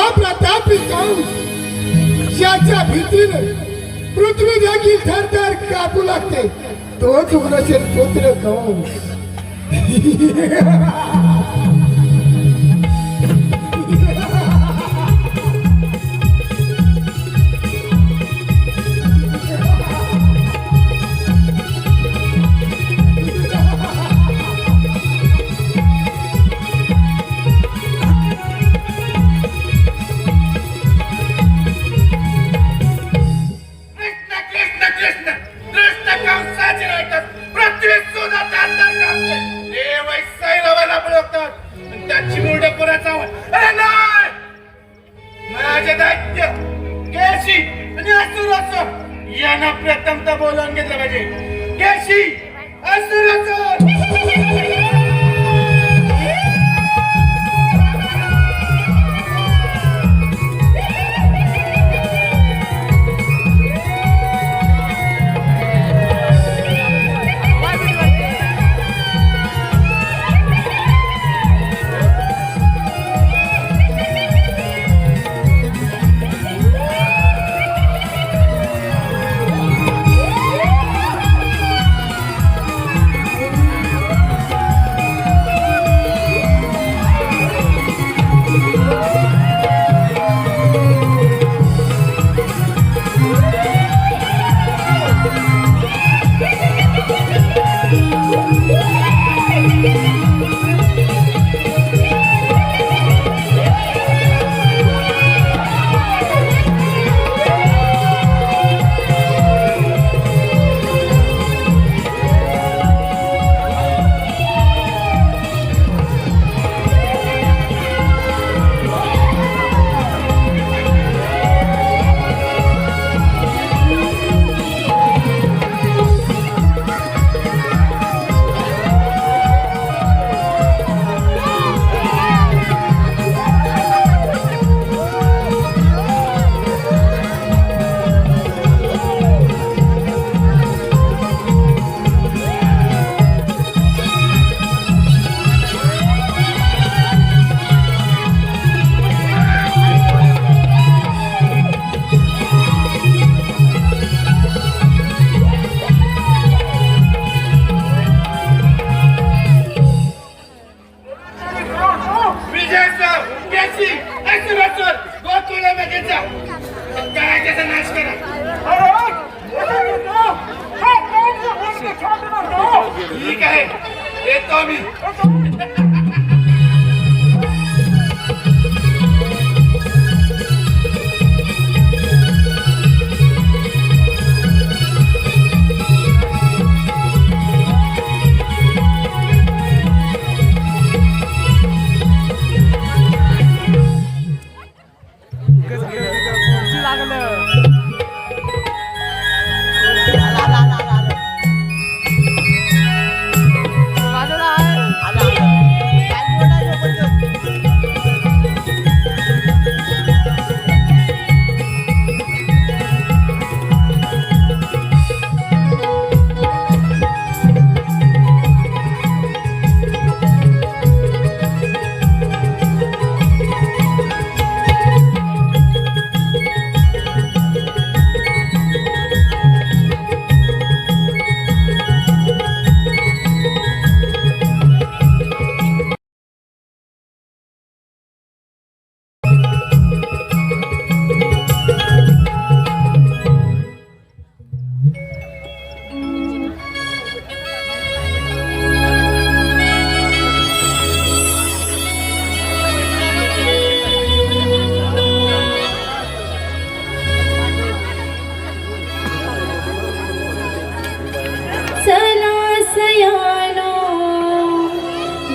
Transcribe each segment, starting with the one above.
महाप्रतापी कंस ज्याच्या भीतीने पृथ्वी देखील थरथर कापू लागते तोच उग्रसेन पुत्र कंस. यांना प्रथमतः बोलावून घेतलं पाहिजे. केशी असुराचं ठीक आहे येतो मी.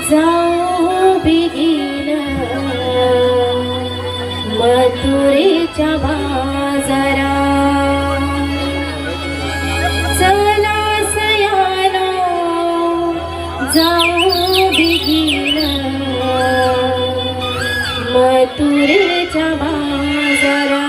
जाऊ बिगिन मथुरेच्या बाजारा चला सयानो जाऊ बिगिन मथुरेच्या बाजारा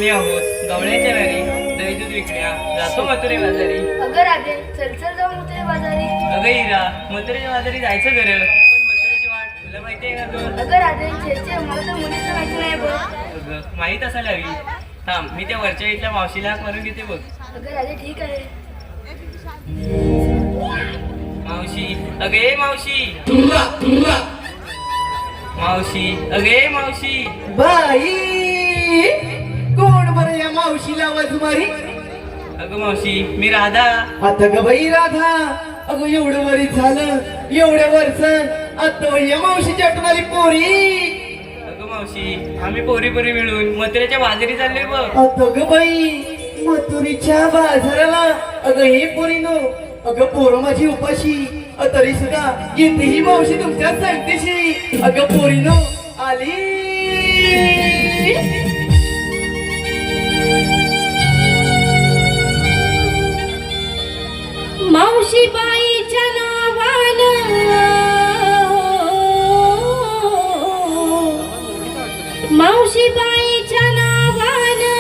मी आहोत गवळ्याच्या घरी दही दूध विकण्या जातो मथुरे बाजारी. अगं राधे चल चल जाऊ मथुरे बाजारी. अगं हिरा मथुरेच्या बाजारी जायचं खरं पण मथुरेची वाट तुला माहिती आहे का गं? अगं राधे छे मला तर मुलीच माहिती नाही बघ. अगं माहीत असायला हवी. थांब मी त्या वरच्या इथल्या मावशीला हाक मारून घेते बघ. अगं राधे ठीक आहे. मावशी अगे मावशी मावशी अगे मावशी. बाई कोण बरं या मावशीला आवाज मारी? अगं मावशी मी राधा. आता ग बाई राधा, अगं एवढं वरी झालं एवढ्या वर्ष आता या मावशीच्या आठवण आली पोरी. अगं मावशी आम्ही पोरी पोरी मिळून मथुरेच्या बाजारी चाललोय बघ. आता ग बाई मथुरीच्या बाजाराला अगं हे पोरी नो अगं पोरं माझी उपाशी तरी सुद्धा येते ही मावशी तुमच्या सांगतेशी. अगं पोरी नो आली. मावशी बाईच्या नावानं मावशी बाईच्या नावानं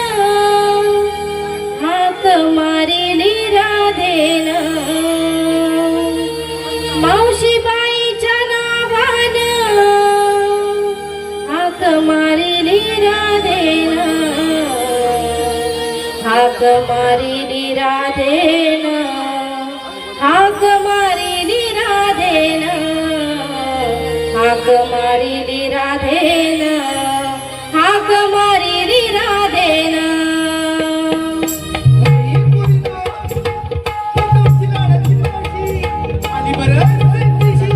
हाक मारेली राधेनं. मावशी बाईच्या नावानं हाक मारेली राधेनं. हाक मारेली राधेनं. हाक मारिली राधेनं. हाक मारिली राधेनं. हाक मारिली राधेनं. आली बरं संदेशी.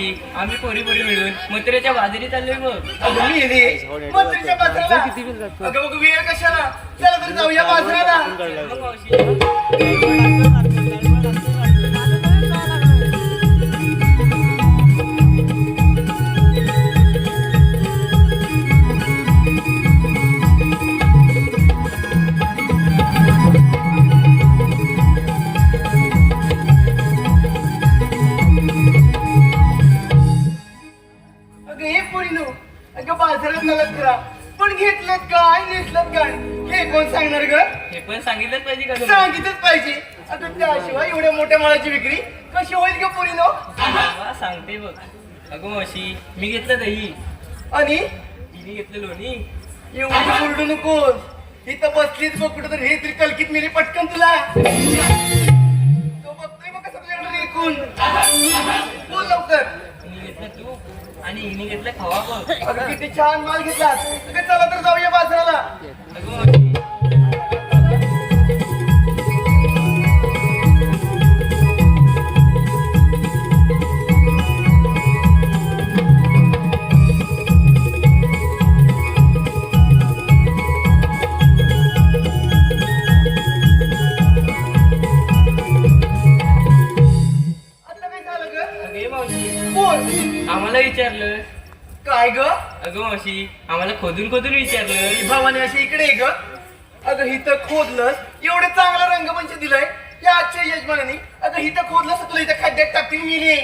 मावशी आम्ही पोरी मिळून मथुरेच्या बाजारी चाललोय बघ. अगं मी येणे मथुरेच्या बाजाराला. अगं बघ वेळ कशाला, चला तर जाऊया बाजाराला. मग मावशी अगं हे पोरीनो, अगं बाजारात चालत करा, पण घेतलं काय नेसलं काय हे कोण सांगणार ग? हे पण सांगितलंच पाहिजे का ग? सांगितलंच पाहिजे. अगं त्याशिवाय एवढ्या मोठ्या मालाची विक्री कशी होईल ग पोरीनो? वा, सांगते बघ. अगं मावशी मी घेतलं दही, आणि तिने घेतलं लोणी. एवढी बोलू नकोस, इथं बसलीच बघ कुठं तर हे तरी कलकीत मेली पटकन तुला. तो बघतोय बघ कसं तुझ्याकडे एकूण. बोल लवकर. तिने घेतलं तूप आणि हिने घेतलं खवा बघ. अगं किती छान माल घेतलास. अगं चला तर जाऊया बाजाराला. अगं मावशी आता काय झालं ग? अगं हे मावशी बोल. आम्हाला विचारलं. काय ग? अगं मावशी आम्हाला खोदून विचारलं. भावाने असे इकडे ये ग. अगं हिथं खोदलंस, एवढं चांगला रंगमंच दिलाय या आजच्या यजमानाने. अगं हिथं खोदलंस तर तुला इथं खड्ड्यात टाकतील मिली.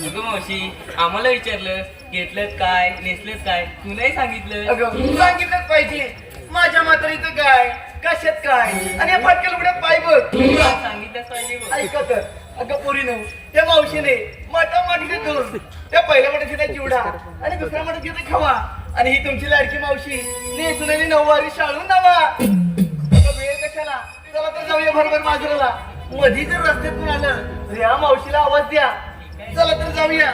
अगं मावशी आम्हाला विचारलं घेतलं काय नेसलं काय तू नाही सांगितलं. अगं सांगितलंच पाहिजे. माझ्या म्हातारीचं काय, कशात काय, आणि या फाटक्या लुगड्यात पाय बघ. सांगितलंच पाहिजे बघ. ऐका तर. अगं पोरीनो, त्या मावशीने माठीने दोन, त्या पहिल्या माठात घेतला चिवडा आणि दुसऱ्या माठात घेतला खवा, आणि ही तुमची लाडकी मावशी नेसून आणि नऊवारी शाळून नावा. अगं वेळ कशाला, चला तर जाऊया बरोबर बाजाराला. मधी जर रस्त्यातून आलं तर या मावशीला आवाज द्या. चला तर जाऊया.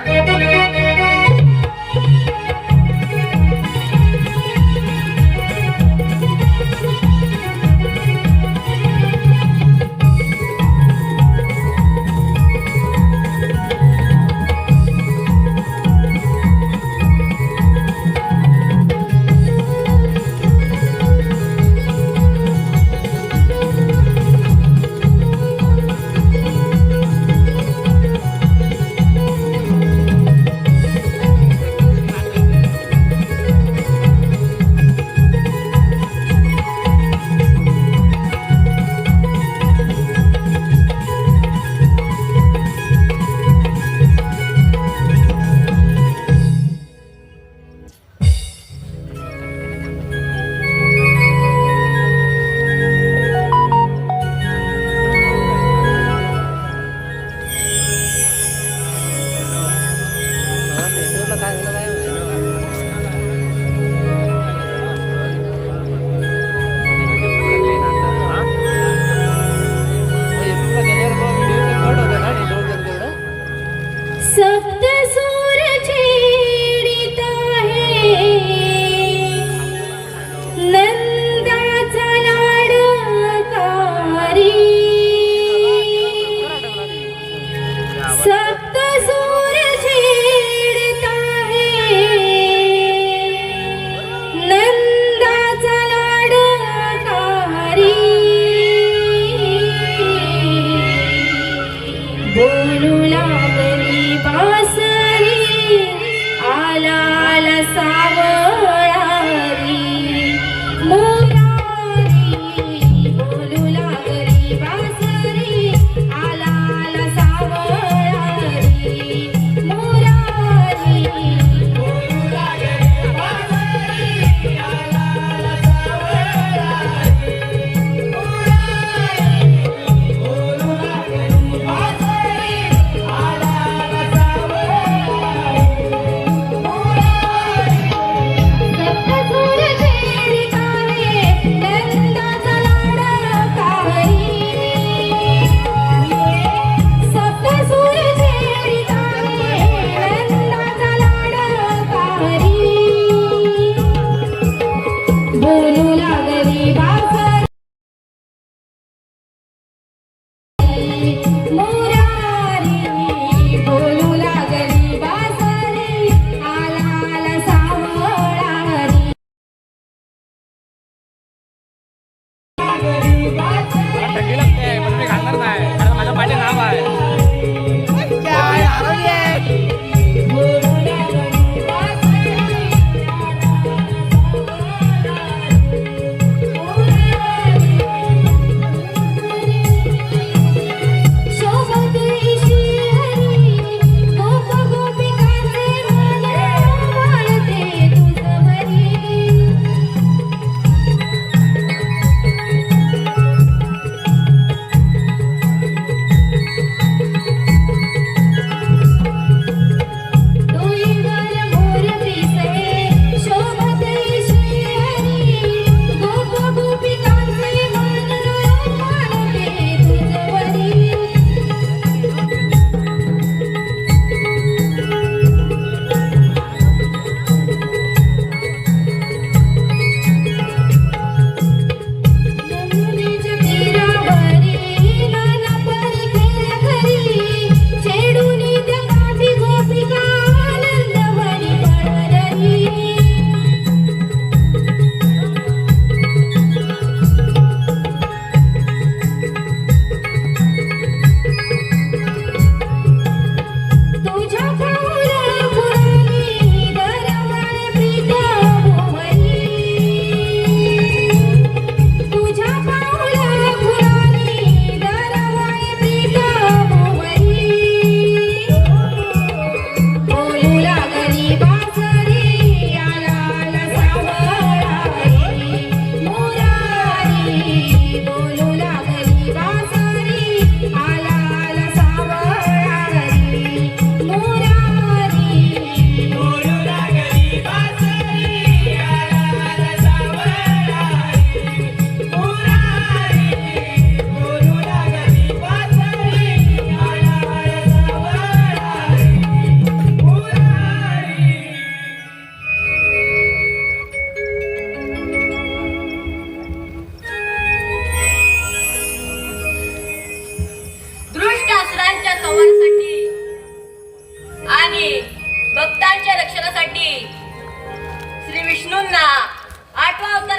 बोलू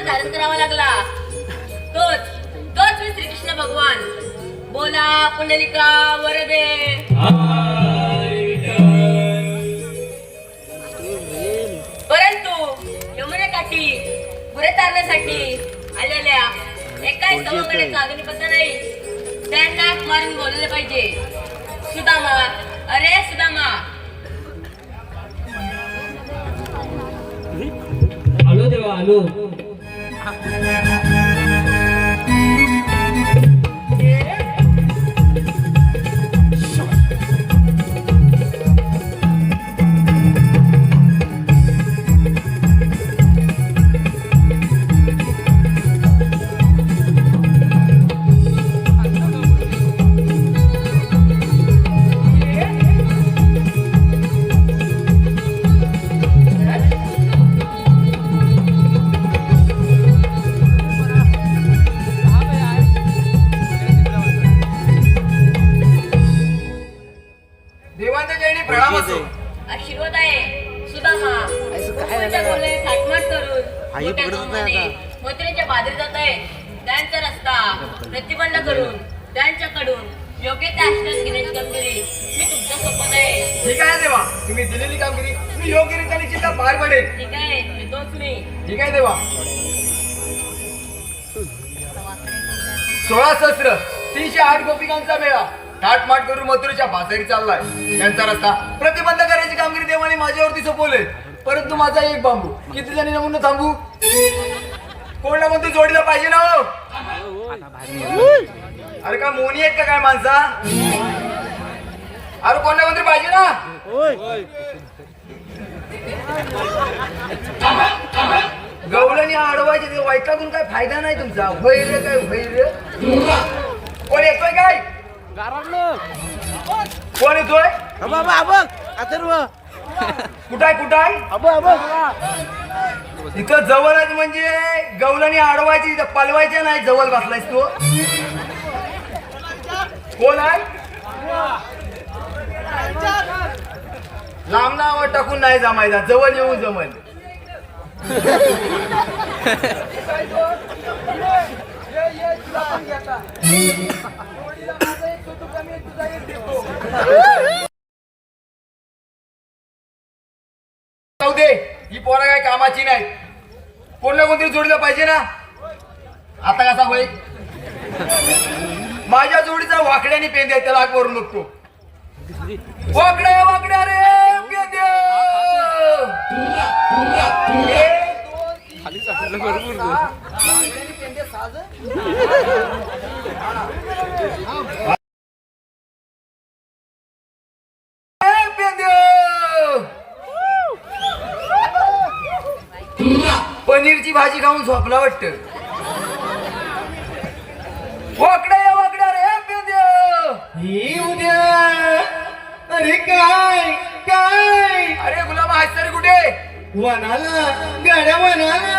धारण करावा लागला. तोच तोच मी श्रीकृष्ण भगवान. बोला पुंडलिका वरदे. परंतु यमुनेकाठी गुरे तारण्यासाठी आलेल्या एकाही सवंगड्याचा अग्निपथ नाही. त्यांना हाक मारून बोलले पाहिजे. सुदामा, अरे सुदामा. आलो देवा आलो. देवांच्या जयणी प्रणाम असो. आशीर्वाद आहे सुदामा. गोकुळच्या बोलणे थाटमाट करून मोठ्या गौमाने मथुरेच्या बाहेर जात आहे. त्यांचा रस्ता प्रतिबंध करून त्यांच्याकडून योग्य ते आश्रय घेण्याची कामगिरी मी तुमच्या सोबत आहे. ठीक आहे देवा, तुम्ही दिलेली कामगिरी मी योग्यरित्या निश्चित पार पडेल. ठीक आहे, तोच मी. ठीक आहे देवा. 16 सहस्र 308 गोपिकांचा मेळा थाटमाट करून मथुरेच्या बाजारी चाललाय. त्यांचा रस्ता प्रतिबंध करायची कामगिरी देवाने माझ्यावरती सोपवले. परंतु माझा एक बांबू किती जणी नमून थांबू. कोण ना कोणती जोडीला पाहिजे ना हो. अरे का मोनी आहेत का काय माणसा. अरे कोण ना कोणतरी पाहिजे ना. गवळणी अडवायचे ते वैतागून काय फायदा नाही तुमचा. होईल काय होईल. कोण येतोय काय. कोण येतोय. कुठाय कुठाय. इथं जवळच म्हणजे गवळणी अडवायची इथं पलवायच्या नाही. जवळ बसलायस तू. कोण आहे. लांब नाव टाकून नाही जमायचा. जवळ येऊन जमल. दे ही पोरं काय कामाची नाही. कोण ना कोणतरी जोडलं पाहिजे ना. आता कसा होईल. माझ्या जोडीचा वाकड्याने पेंद्या त्याला आग वरून बघतो. वाकड्या वाकड्या रे पेंद्या. पनीरची भाजी खाऊन झोपला वाटत. वाकड्या वाकड्या रे पेंद्या. ही उद्या. अरे काय काय. अरे गुलामा आहेस तरी कुठे. वनाला गाड्या वनाला.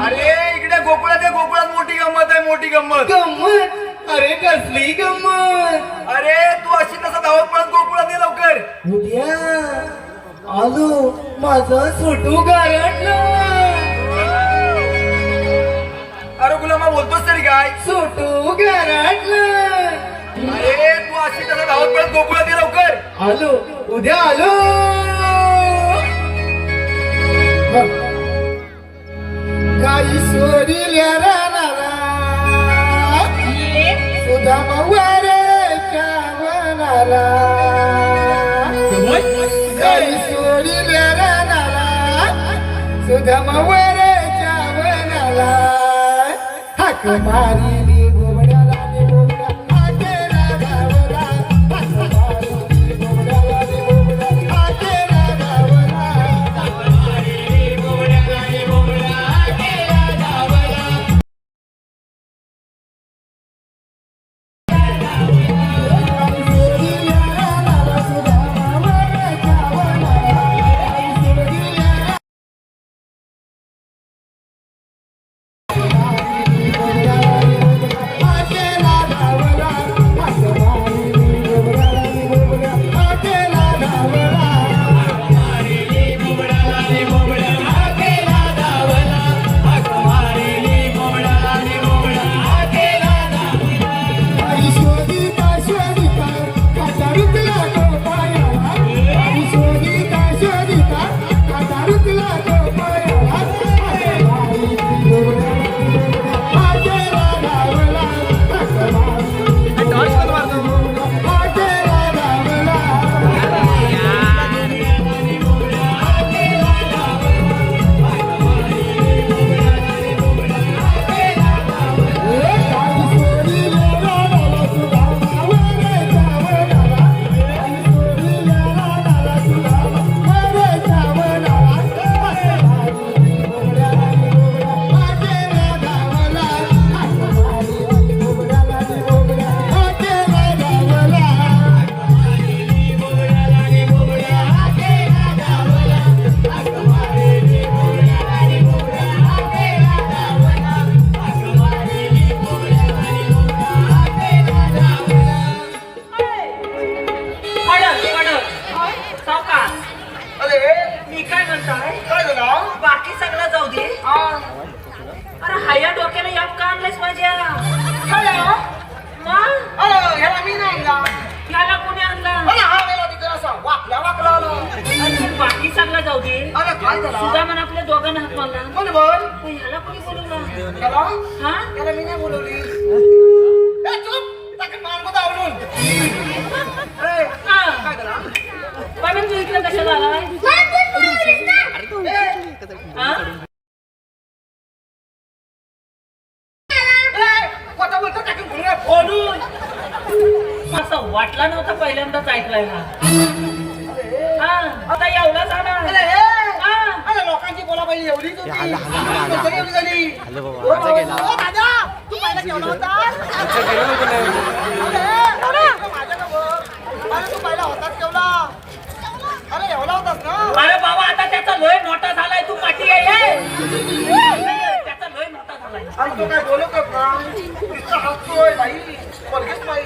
अरे इकडे गोकुळात गोकुळात मोठी गंमत आहे. मोठी गंमत. गंमत. अरे कसली गंमत. अरे तू अशी कसा धावत पळत गोकुळात ये लवकर. उद्या आलो माझं सुटू गारटलं. अरे गुलामा बोलतोस तरी काय. सुटू गारटलं. अरे तू अशी कसा धावत पळत गोकुळात ये लवकर. आलो उद्या आलो. गाई सोडिल्या रानाला सुदामा वरेच्या वनाला. गाई सोडिल्या रानाला सुदामा वरेच्या वनाला. हाक मारिली बोबड्याला नि बोबडा हाकेला गावला. हाक मारिली बोबड्याला नि बोबडा हाकेला गावला. अरे हाया डोक्याने याप का आणलायस माझ्या हॅलो मग ह्याला मी नाही आणला याला कोणी आणला हा मेला तिकडे असा वाकला वाकला आलो अरे बाकी चांगला जाऊ दे अरे काय झाला सुद्धा म्हणा आपल्या दोघांना हात मारला कोण बोल पण ह्याला कोणी बोलवलं त्याला हा त्याला मी नाही बोलवली ए चुप टाकून मार मत आवडून ए काय झाला पण तू इकडे कशाला आलाय हा खोटं बोलतो टाकून बोलून असं वाटला नव्हता पहिल्यांदाच ऐकलाय हा आता एवढा झाला अरे लोकांची बोला पहिली एवढीच होती एवढी झाली ओ दादा तू पहिला केवढा होता अरे तू पहिला होतास केवढा अरे एवढा होतास ना अरे बाबा आता त्याचा लोय मोठा झालाय तू पाठी आहे त्याचा लोय मोठा झालाय अरे तू काय बोलू का तिचा हसतोय बाई पलकेच बाई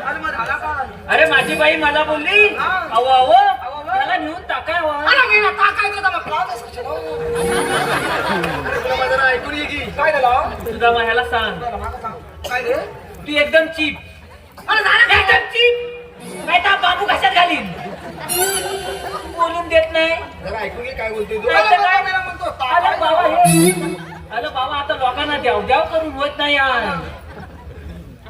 अरे मग झाला का अरे माझी बाई मला बोलली अहो अहो त्याला नेऊन टाकावं अरे मी ना टाकायचं तर मग लावतच कशाला? अरे तुला माझं ऐकून ये की काय झालं तुझा ह्याला सांग काय रे तू एकदम चीप अरे झालं एकदम चीप काय तर बाबू कशात घालीन बोलून देत नाही जरा ऐकून घे काय बोलते तू काय तर काय? मेला म्हणतो अरे बाबा हे अरे बाबा आता लोकांना द्याव द्याव करून होत नाही यार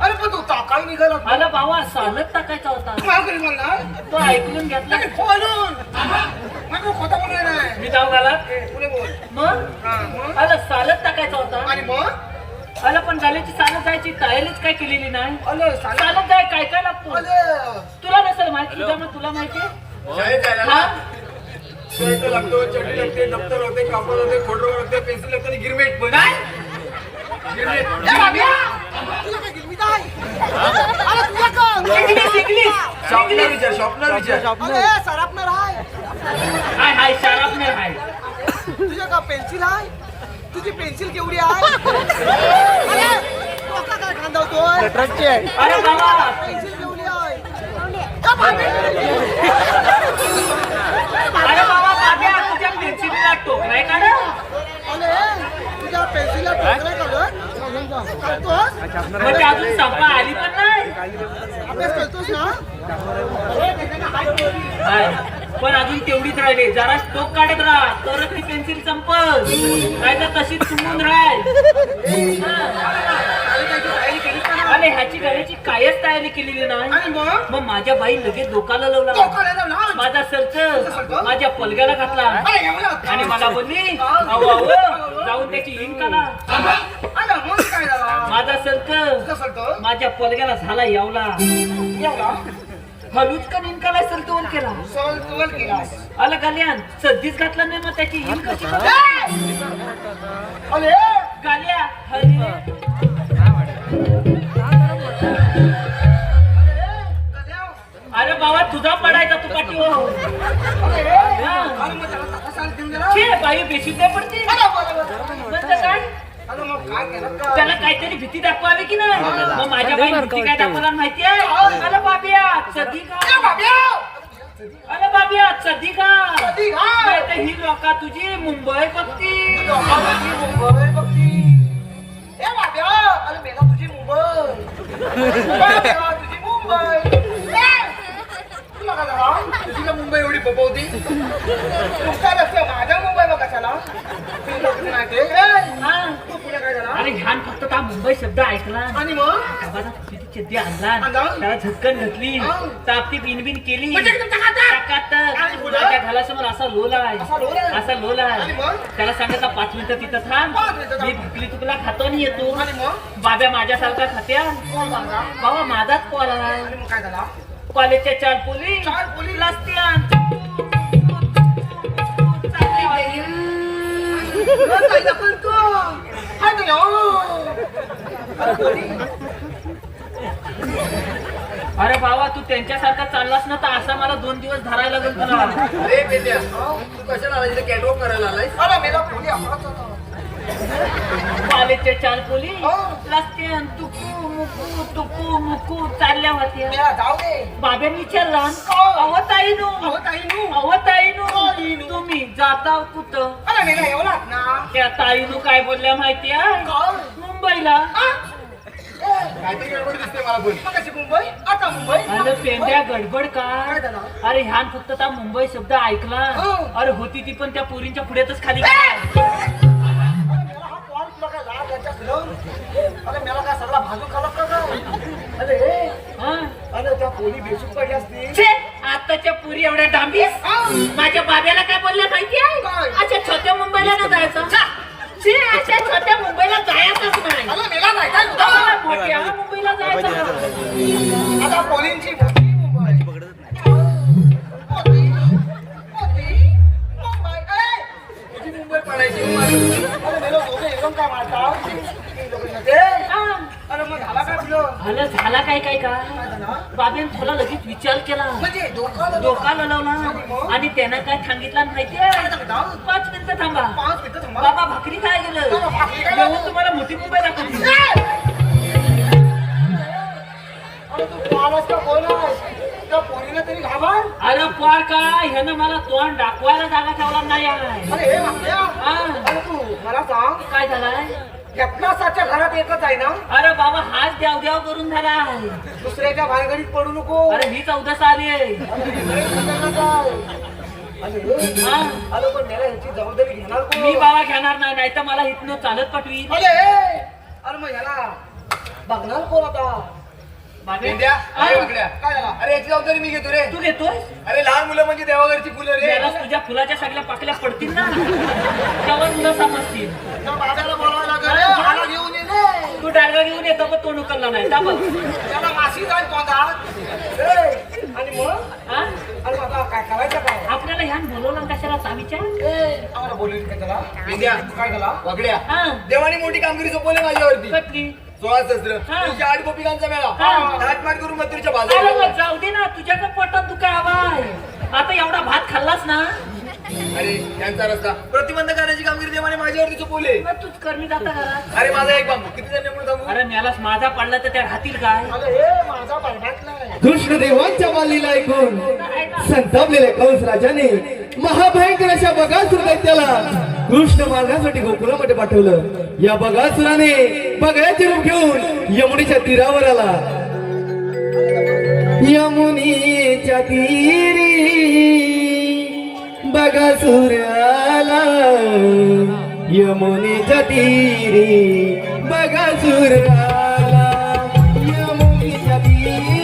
अरे पण तू टाकाय निघाला अरे बाबा सालच टाकायचा होता काय करी म्हणणार तो ऐकून घेतला बोलून मग तू खोटं बोलू नाही मी जाऊ घाला पुढे बोल मग मग अरे सालच टाकायचा होता आणि मग अरे पण गाल्याची चालत जायची तयारीच काय केलेली नाही अरे साला चालत जाय काय काय लागतो अरे तुला नसेल माहिती तुझ्या मग तुला माहिती शाळेत जायला हा शर्ट लागतो चड्डी लागते दप्तर होते कापड होते खोडर होते पेन्सिल लागते आणि गिरमेट पण काय गिरमेट ए बाब्या तुला काय गिरमीत आहे अरे तुला का इंग्लिश इंग्लिश शॉपनर विचार अरे सरापणार आहे हाय हाय शारापनेर हाय तुझ्या का पेन्सिल आहे तुझी पेन्सिल केवढी आहे अरे डोका काय खांदवतोय अरे बाबा पेन्सिल केवढी आहे का बाबे? अरे बाबा बाब्या तुझ्या पेन्सिलीला टोक नाही काढ अरे तुझ्या पेन्सिलला ठोकरे काढतोस म्हणजे अजून संपा आली पण नाही अभ्यास करतोस ना हाय. पण अजून तेवढीच राहिली जरा टोक काढत राहा तरच ती पेन्सिल संपल नाही तर तशीच तुंबून राहील अरे ह्याची घराची कायच तयारी केलेली नाही आणि मग मग माझ्या बाई लगेच डोकाला लावला डोकाला लावला? माझा सर्च माझ्या पलग्याला घातला अरे एवढा होता. आणि मला बोलली अहो अहो जाऊन त्याची इंक आला अरे मग काय झाला माझा सर्च कसं तो माझ्या पलग्याला झाला यावला एवढा हलूच का इंकाला सर्तवून केला सोल तुल केलास आला गाल्यान सध्याच घातला नाही मग त्याची इंक कशी अरे गाल्या हरे अरे बाबा तुझा पडायचा तू पाठी हो अरे मग त्याला तसा साल देऊन दिला छे बाई बेशी ते पडते म्हणतं काय अरे मग काय केलं का त्याला काहीतरी भीती दाखवावी की नाही मग माझ्या बाई भीती काय दाखवला माहिती आहे अरे बाबिया सदी का बाब्या अरे बाबिया सदी का सदी का? नाही तर ही लोक तुझी मुंबई बघती लोकांची मुंबई बघती ए बाब्या अरे मेला तुझी मुंबई बाब्या, तुझी मुंबई तुला काय झाला तुझी का मुंबई एवढी पपवती तुमच्या रस्त्या माझ्या मुंबई बघ कशाला तू लोकं नाही ते. ए, हा. तू पुढे काय झाला अरे ह्यान फक्त त्या मुंबई शब्द ऐकला आणि मग बाबाचा तुझी चड्डी आणला आणला? त्याला झटकन घातली हा. तापती बिनबिन केली म्हणजे एकदम टकाटक. टकाटक. आणि पुढं? माझ्या घालासमोर असा लोला असा लोल आहे? असा लोला आणि मग? त्याला सांगितलं 5 मिनिटं तिथं थांब 5 मिनिटं थांब. मी भुकली तुला खातो आणि येतो आणि मग बाब्या माझ्यासारखा खात्या कोण माझा बाबा माझाच कॉल आला आणि मग काय झाला कॉलेजच्या 4 पोली 4 पोली? लास्त्यान काय दाखल तू काय झालं अरे पोरी. अरे बाबा तू त्यांच्यासारखा चाललास ना तर असा मला 2 दिवस धरायला लागेल तुला अरे बेट्या तू कशाला आला इथे कॅटवॉक करायला आलाय अरे मेला पोरी अपराध झाला कॉलेजच्या चार पोली हो. रस्त्यान तुकू मुकू चालल्या होत्या मेला जाऊ दे बाब्याने विचारला हो. अवताईनू अहो ताईनू अवताईनू तुम्ही जाता कुठं अरे मेला एवढाच ना त्या ताईनू काय बोलल्या माहितीये काय? मुंबईला काहीतरी गडबड दिसते मला पण मगाशी मुंबई आता मुंबई अरे पेंड्या गडबड काय काय झालं? अरे ह्यान फक्त त्या मुंबई शब्द ऐकला हो. अरे होती ती पण त्या पोरींच्या पुढ्यातच खाली मेला हा कॉल तुला काय लाज याच्या फिरवून अरे मेला काय सगळा भाजून खाला का काय? अरे हा? अरे त्या पोली बेशुद्ध पडली असती छे, आताच्या पुरी एवढ्या डांबीस माझ्या बाब्याला काय बोलल्या माहिती आहे काय? अच्छा छोट्या मुंबईला ना जायचं छे, अशा छोट्या मुंबईला जायचंच नाही अरे मेला नाही काय तुला? आम्हाला मोठ्या मुंबईला जायचं आता पोलींची मोठी मुंबई मोठी मुंबई ए! तुझी मुंबई पडायची मला. अरे मेलो दोघे एकदम काय मारता ते हा. अरे मग झाला काय तुझं झाला काय काय का काय झालं? बाबेन थोडा लगेच विचार केला म्हणजे डोकं डोका लढवला आणि त्यानं काय सांगितलं माहितीये 5 मिनिटं थांबा 5 मिनिटं थांबा बाबा भाकरी काय गेलं बाबा, भाकरी काय जेवण तुम्हाला मोठी मुंबई दाखवली अरे तू पालास का बोलास त्या पोरीला तरी घाबर अरे पार काय ह्यानं मला तोंड दाखवायला जागा ठेवला नाही आहे अरे हे वाटल्या हा. अरे तू मला सांग काय झालाय घटनासाच्या घरात एकच आहे ना अरे बाबा हाच द्याव द्याव करून झाला आहे दुसऱ्याच्या भानगडीत पडू नको अरे ही 14 आली आहे हा. अरे पण मला ह्याची जबाबदारी घेणार कोण? मी बाबा घेणार नाही तर मला इथनं चालत पाठवी अरे मग ह्याला बघणार कोण आता पेंड्या, अरे वाकड्या. काय झाला अरे याची जबाबदारी मी घेतो रे तू घेतोय अरे लहान मुलं म्हणजे देवाघरची फुलं रे त्याला तुझ्या फुलाच्या सगळ्या पाकल्या पडतील ना तेव्हा तुला समजतील त्या बाबाला बोलावं लागेल रे, मला घेऊन ये रे. तू डायगा घेऊन येतो पण तोंड उकलला नाही का बघ त्याला माशी जाईल तोंडात आणि मग हा? अरे आता काय करायचं काय आपल्याला ह्यान बोलवलं कशाला चावीच्या आम्हाला बोलली काय त्याला पेंड्या, काय झाला वाकड्या हा देवानी मोठी कामगिरी सोपवली माझ्यावरती कटली 16 सहस्त्र हा. 8 गोपिकांचा मेळा हा. थाटमाट करून मथुरेच्या अरे बाजारात मग जाऊ दे ना तुझ्या पोटात तू काय हवाय आता एवढा भात खाल्लास ना अरे त्यांचा रस्ता प्रतिबंध करण्याची कामगिरी देवाने माझ्यावरती सोपवली मग तूच कर्मी जाता घरात अरे माझा एक बांबू किती जण म्हणून सांगू अरे मेलास माझा पडला तर त्या राहतील काय अरे हे माझा बरबाटला आहे कृष्णदेवांच्या बालीला ऐकून संतापलेल्या कंस राजाने महाभयंकर अशा बगासुर दैत्याला कृष्ण मारण्यासाठी गोकुळामध्ये पाठवलं या बगासुराने बगळ्याचे रूप घेऊन यमुनेच्या तीरावर आला यमुनेच्या तीरी बगासुर आला यमुनेच्या तीरी बगासुर आला यमुनेच्या तीरी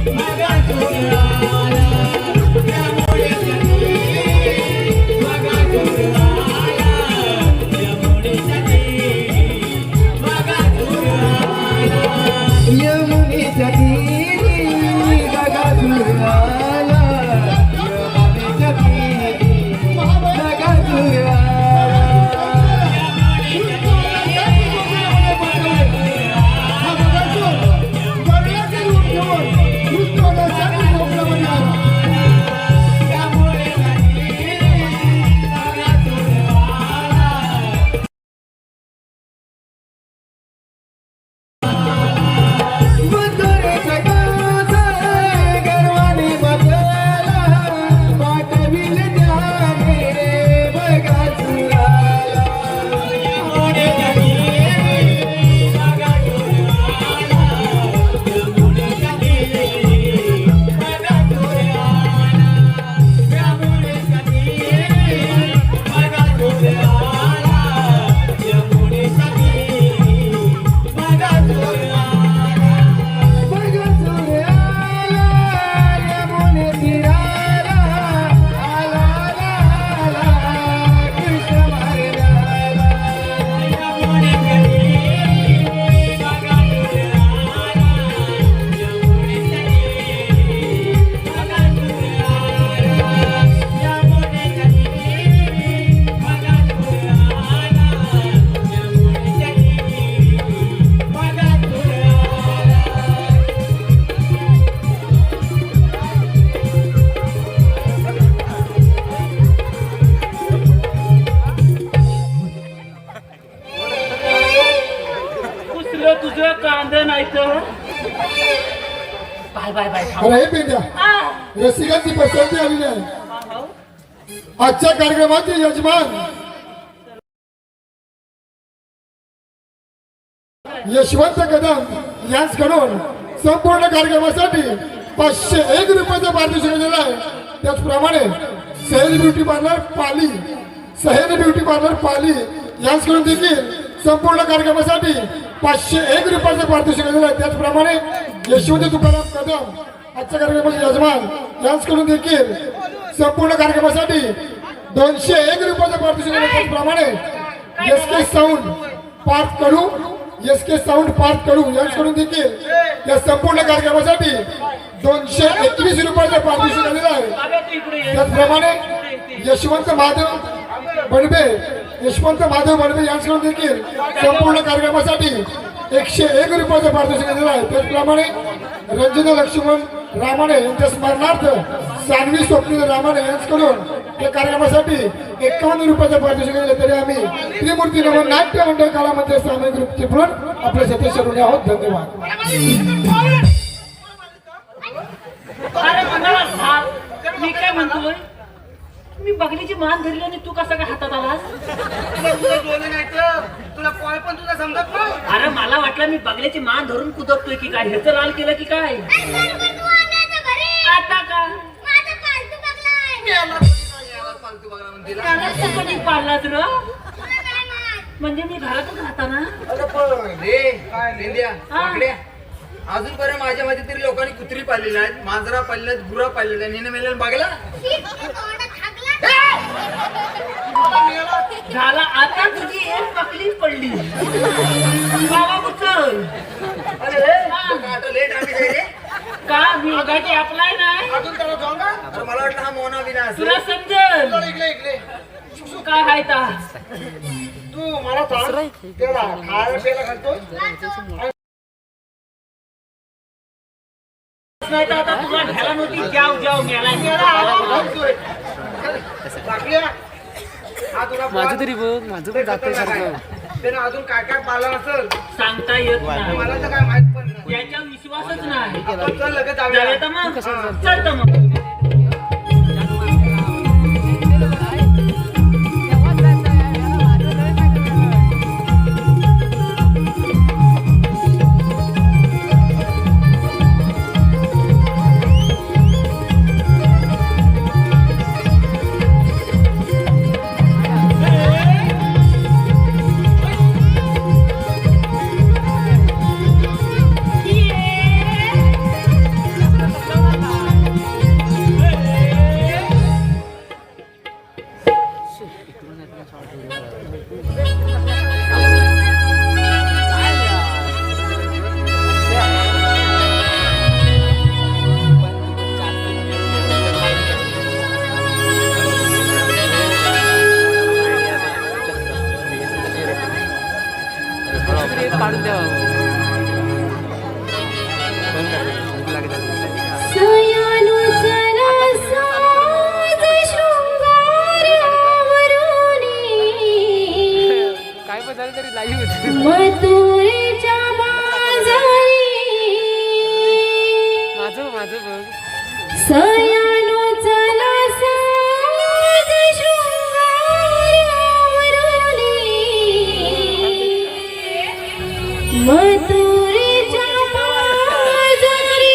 बगासुर आला यमुनेच्या तीरी बगासुर आला बाय बाय बाय अरे हे पेंड्या आ, रसिकांची पसंती आली नाही भाऊ. आजच्या कार्यक्रमाचे यजमान यशवंत कदम यांच्याकडून संपूर्ण कार्यक्रमासाठी 501 रुपयाचं पारितोषिक दिलं आहे. त्याचप्रमाणे सहेली ब्युटी पार्लर पाली यांच्याकडून देखील संपूर्ण कार्यक्रमासाठी 501 रुपयाचं पारितोषिक दिलं आहे. त्याचप्रमाणे यशवंत तुकाराम कदम आजच्या कार्यक्रमाचे यजमान यांच्याकडून देखील संपूर्ण कार्यक्रमासाठी 201 रुपयाचं पारितोषिक दिलं आहे. त्याचप्रमाणे एसके साऊंड पार्थ कडू यांच्याकडून देखील या संपूर्ण कार्यक्रमासाठी 221 रुपयाचं पारितोषिक दिलेलं आहे. बाबा, तू इकडे ये. त्याचप्रमाणे यशवंत महादेव बनबे यांच्याकडून देखील संपूर्ण कार्यक्रमासाठी 101 रुपयाचं पारितोषिक दिलेलं आहे. त्याचप्रमाणे रंजना लक्ष्मण रामाने यांच्या स्मरणार्थ सानवी स्वप्नील रामाने यांच्याकडून या कार्यक्रमासाठी 51 रुपयाचं पारितोषिक दिलं. तरी आम्ही त्रिमूर्ती नमन नाट्य मंडळ कलामध्ये सामायिक ग्रुपचे पुढून आपल्या सदस्य ऋणी आहोत. धन्यवाद. अरे मला सांग, मी काय म्हणतोय, मी बगलीची मान धरली आणि तू कसा काय हातात आलास? तुला डोळे नाही तर तुला पाय पण तुला समजत नाही. अरे मला वाटलं मी बगलीची मान धरून कुदपतोय की काय, ह्याचं लाल केलं की काय? आता का फालतू बघा म्हणते त्याला तू कधी पाळलास र? म्हणजे मी घरातच राहताना अगं पण रे काय लेंड्या वाकड्या अजूनपर्यंत माझ्या मध्ये तरी लोकांनी कुत्री पाळलेली आहेत, मांजरा पाळलेल्या आहेत, गुरा पाळलेल्या आहेत. नेहमी मेल्यानं बघला झाला. आता तुझी एक पकली पडली. बाबा उचल. आता लेट आम्ही जाई रे. का भिवगाची अप्लाय नाही? अजून त्याला जाऊन का अरे मला वाटलं हा मोना बिना असेल. तुला समजल इकडे इकडे काय हाय ता? तू मला सांग त्याला खायला प्यायला घालतो नाही तर आता तुला घ्यायला नव्हती. जाव मेला माझं तरी बघ माझं पण जातंय त्यानं अजून काय काय पालन असेल सांगता येत नाही. मला तर काय माहित पण नाही. याच्या विश्वासच नाही. आपण चल लगेच जाऊया जाऊया. तर मग चल तर मग. काढून द्या. काय बदल तरी लाईव्ह मथुरेच्या बाजारी माझं बघ सयानो चला साज शृंगारावरुनी मथुरेच्या बाजारी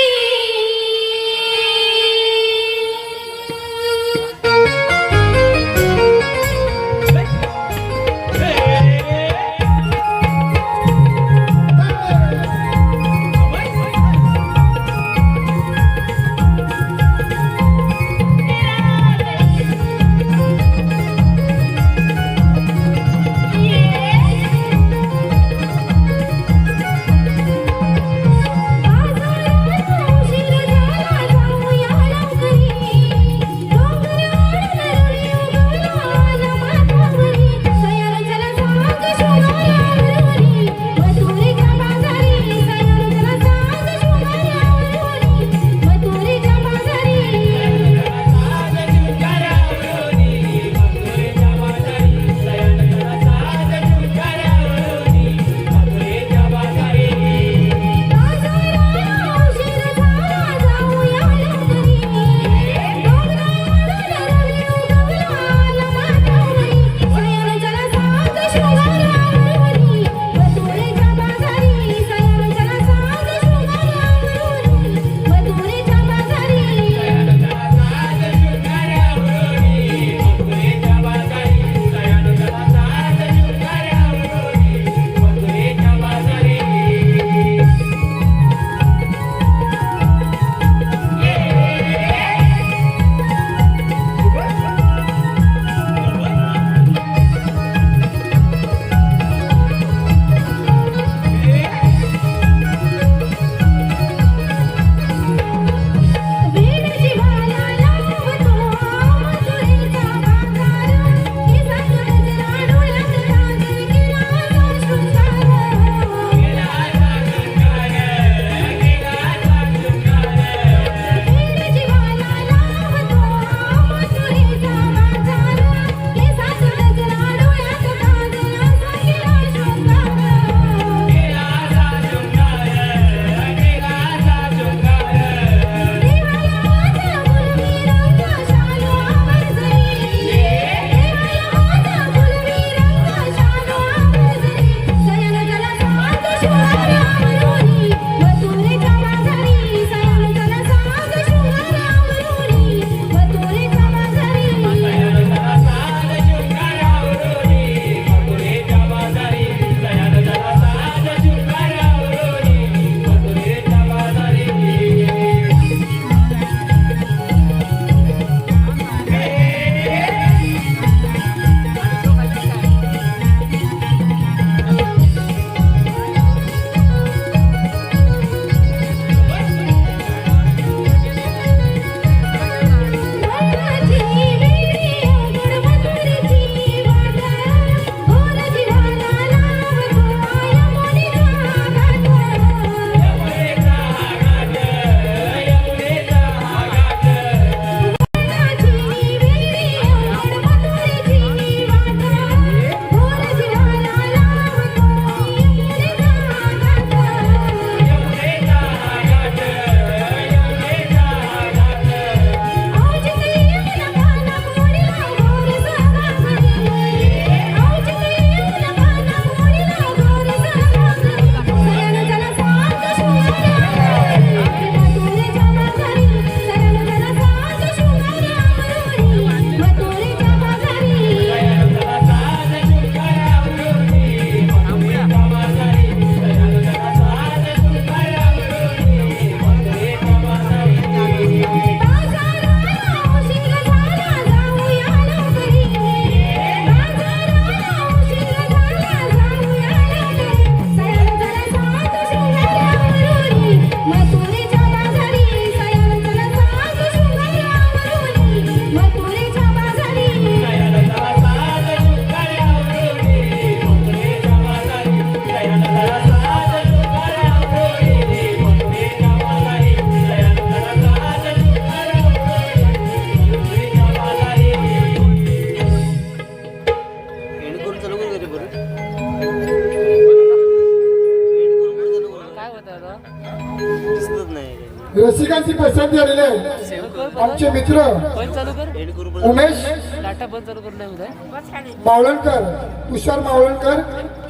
रसिकांची पसंती आलेली आहे आमचे मित्र बंद चालू कर उमेश डाटा बंद चालू कर नाही उद्या मावळणकर तुषार मावळणकर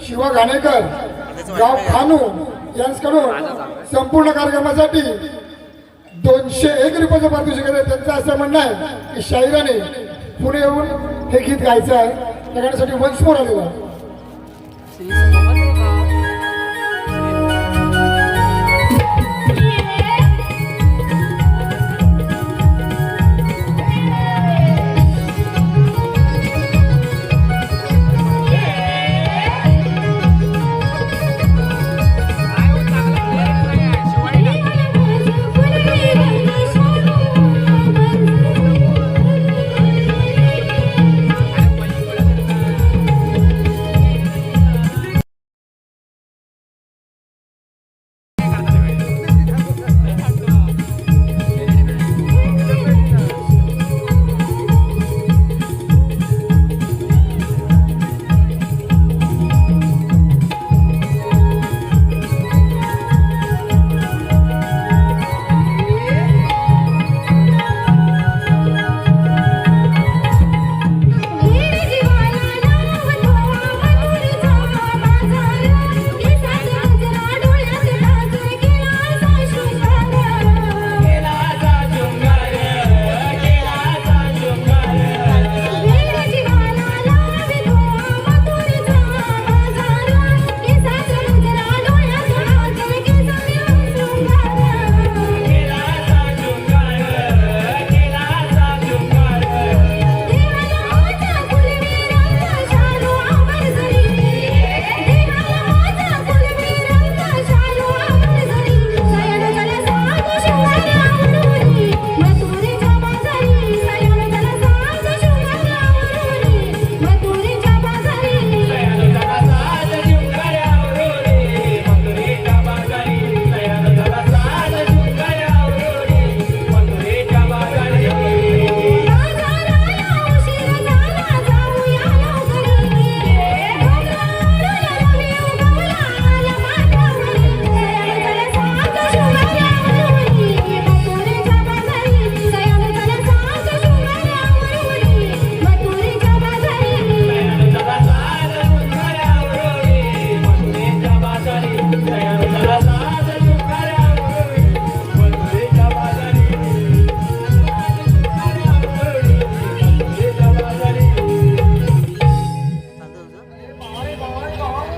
शिवा घाणेकर गाव खानू यांच्याकडून संपूर्ण कार्यक्रमासाठी 201 रुपयाचं पारितोषिक आहे. त्यांचं असं म्हणणं आहे की शाहिराने पुढे येऊन हे गीत गायचं आहे त्या गाण्यासाठी वन्स मोर आलेला आहे. श्री समोर का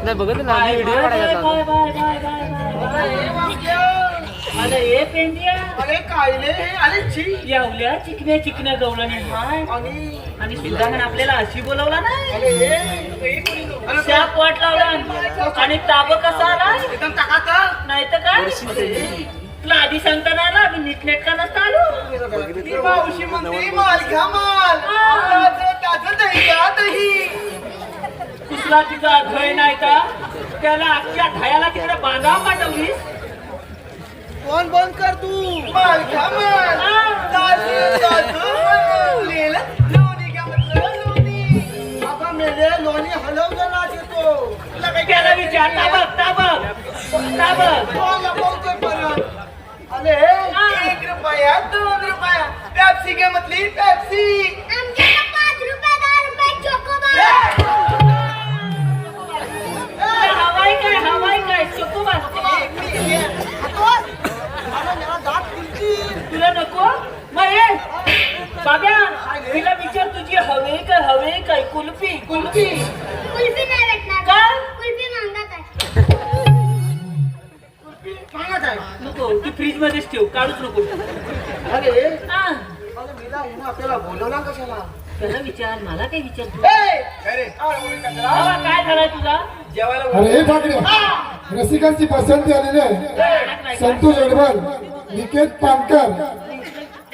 नाही बघत ना व्हिडिओ काढायचा अरे हे पेंडिया अरे कायले हे अरे छी यावल्या चिकन्या चिकन्या गवळणी आणि आणि सुद्धा आपल्याला अशी बोलवला नाही अरे हे कोणी नो? अरे शाप वाट लावला आणि ताब कसा आला एकदम टाकाचा नाही तर काय तुला आधी सांगताना आला मी नीटनेटका नसता आलो ती मावशी म्हणते माल घ्या माल त्याचं दही घ्या दही कुठला तिचा धय नाही का त्याला अख्ख्या ढायाला तिकडे बांधा पाठवलीस फोन बंद कर तू माल घ्या माल लिहिलं लोणी घ्या म्हटलं लोणी आता मेले लोणी हलवलं ना येतो तुला काही त्याला विचार ताबक कोणाला बोलतोय परत अरे 1 रुपया 2 रुपया पेप्सी घे म्हटली पेप्सी हवाई काय चोको तुला नको मग ये बाब्या तिला विचार तुझी हवे काय कुल्फी कुल्फी नाही भेटणार का कुल्फी मागत आहे नको ती फ्रीज मध्येच ठेव काढूच नको अरे हा. मला मेला हिनं आपल्याला बोलवला कशाला त्याला विचार मला काय विचार तू ए काय झालाय तुझा अरे हे ठाकरे रसिकांची पसंती आलेली आहे संतोष अडवाल निकेत पानकर